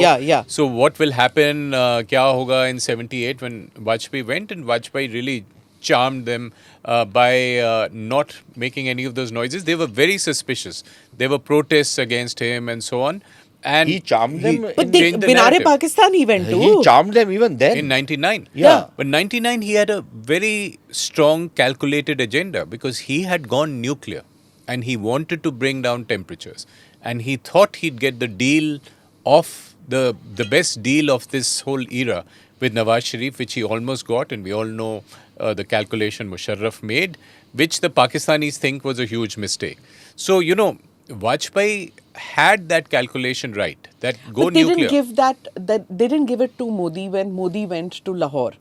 Yeah. So what will happen, kya hoga in 78 when Vajpayee went, and Vajpayee really charmed them by not making any of those noises. They were very suspicious. There were protests against him and so on. And he charmed them. But Binare Pakistan he went to. He charmed them even then. In 99. Yeah. But 99 he had a very strong calculated agenda because he had gone nuclear and he wanted to bring down temperatures. And he thought he'd get the deal of the best deal of this whole era with Nawaz Sharif, which he almost got, and we all know the calculation Musharraf made, which the Pakistanis think was a huge mistake. So, you know, Vajpayee had that calculation right, that go but they nuclear. They didn't give it to Modi when Modi went to Lahore.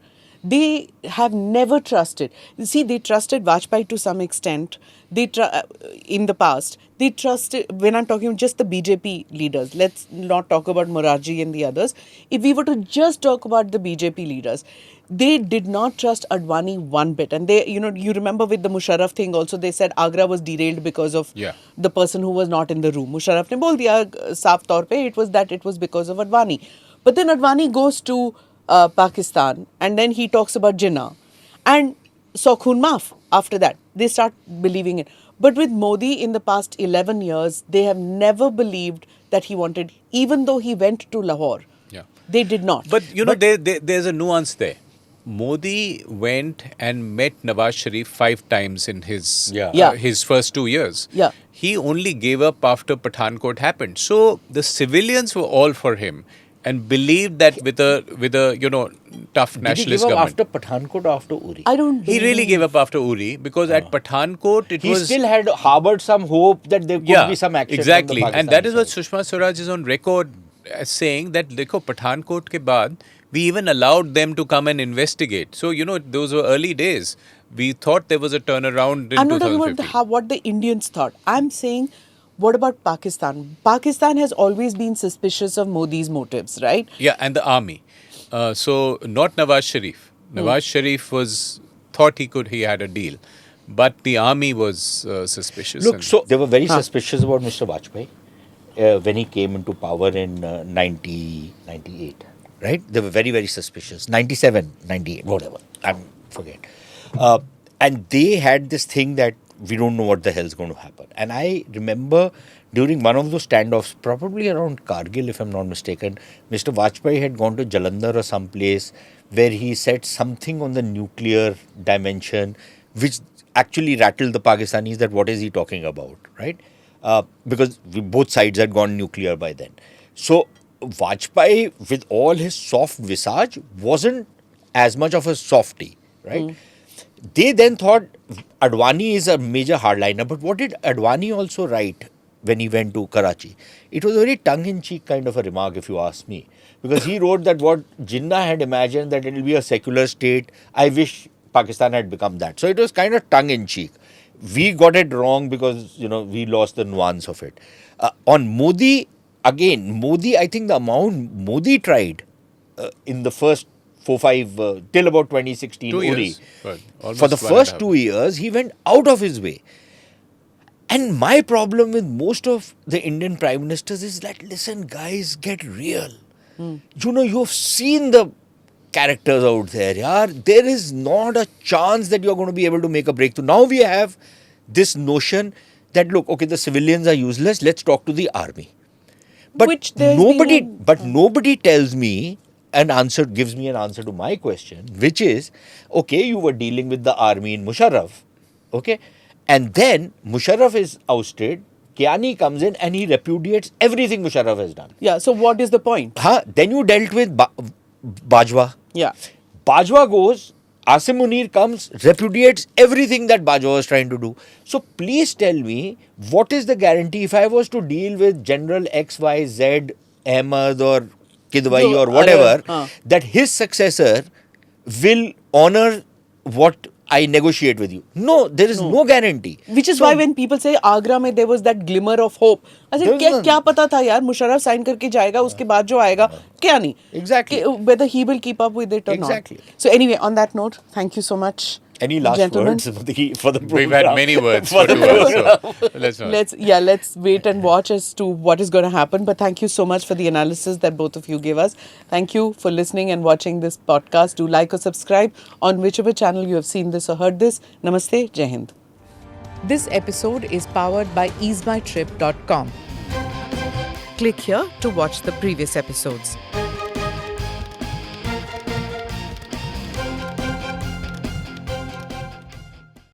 They have never trusted. See, they trusted Vajpayee to some extent. In the past, they trusted, when I'm talking just the BJP leaders, let's not talk about Morarji and the others. If we were to just talk about the BJP leaders, they did not trust Advani one bit. And they, you know, you remember with the Musharraf thing also, they said Agra was derailed because of the person who was not in the room. Musharraf ne bol diya saaf taur pe, it was because of Advani. But then Advani goes to Pakistan and then he talks about Jinnah. And Sokhun Maaf after that. They start believing it. But with Modi in the past 11 years, they have never believed that he wanted, even though he went to Lahore. Yeah. They did not. But there's a nuance there. Modi went and met Nawaz Sharif 5 times in his his first 2 years. Yeah. He only gave up after Pathankot happened. So the civilians were all for him and believed that with a tough nationalist Did he give up government. after Pathankot or after Uri? I don't He really believe- gave up after Uri because at Pathankot it He was still had harbored some hope that there could be some action. exactly, from the and that is what Pakistani Sushma Swaraj is on record as saying that देखो Pathankot ke baad we even allowed them to come and investigate. So those were early days. We thought there was a turnaround in I'm not talking 2015. about what the Indians thought. I'm saying, what about Pakistan? Pakistan has always been suspicious of Modi's motives, right? Yeah, and the army. So not Nawaz Sharif. Nawaz Sharif thought he had a deal, but the army was suspicious. Look, and- so they were very suspicious about Mr. Vajpayee when he came into power in 98, right? They were very, very suspicious. 97, 98, whatever. I forget. And they had this thing that we don't know what the hell's going to happen. And I remember during one of those standoffs, probably around Kargil, if I'm not mistaken, Mr. Vajpayee had gone to Jalandhar or someplace where he said something on the nuclear dimension, which actually rattled the Pakistanis that what is he talking about, right? Because both sides had gone nuclear by then. So Vajpayee, with all his soft visage, wasn't as much of a softie, right? They then thought Advani is a major hardliner. But what did Advani also write when he went to Karachi? It was a very tongue-in-cheek kind of a remark, if you ask me. Because he wrote that what Jinnah had imagined, that it will be a secular state. I wish Pakistan had become that. So it was kind of tongue-in-cheek. We got it wrong because, we lost the nuance of it. On Modi, again, I think the amount Modi tried in the first 4-5 till about 2016 2 Uri. years. Right. Almost For the 1.5 first 2 years, he went out of his way. And my problem with most of the Indian prime ministers is that, listen, guys, get real. You've seen the characters out there. Yaar. There is not a chance that you're going to be able to make a breakthrough. Now we have this notion that, look, okay, the civilians are useless. Let's talk to the army. But Which there's been nobody tells me gives me an answer to my question, which is, okay, you were dealing with the army in Musharraf, okay, and then Musharraf is ousted, Kiani comes in and he repudiates everything Musharraf has done. Yeah, so what is the point? Then you dealt with Bajwa. Yeah. Bajwa goes, Asim Munir comes, repudiates everything that Bajwa was trying to do. So please tell me, what is the guarantee if I was to deal with General XYZ, Ahmad or Kidwai or whatever, that his successor will honor what I negotiate with you? No, there is no guarantee. Which is why when people say Agra mein there was that glimmer of hope, I said, क्या पता था यार, Musharraf sign करके जाएगा, उसके बाद जो आएगा, क्या नहीं? Exactly. Whether he will keep up with it or Exactly. not. So anyway, on that note, thank you so much. Any last gentlemen. words for the program? We've had many words for the 2 hours, so let's not. Let's wait and watch as to what is going to happen. But thank you so much for the analysis that both of you gave us. Thank you for listening and watching this podcast. Do like or subscribe on whichever channel you have seen this or heard this. Namaste, Jai Hind. This episode is powered by easemytrip.com. Click here to watch the previous episodes.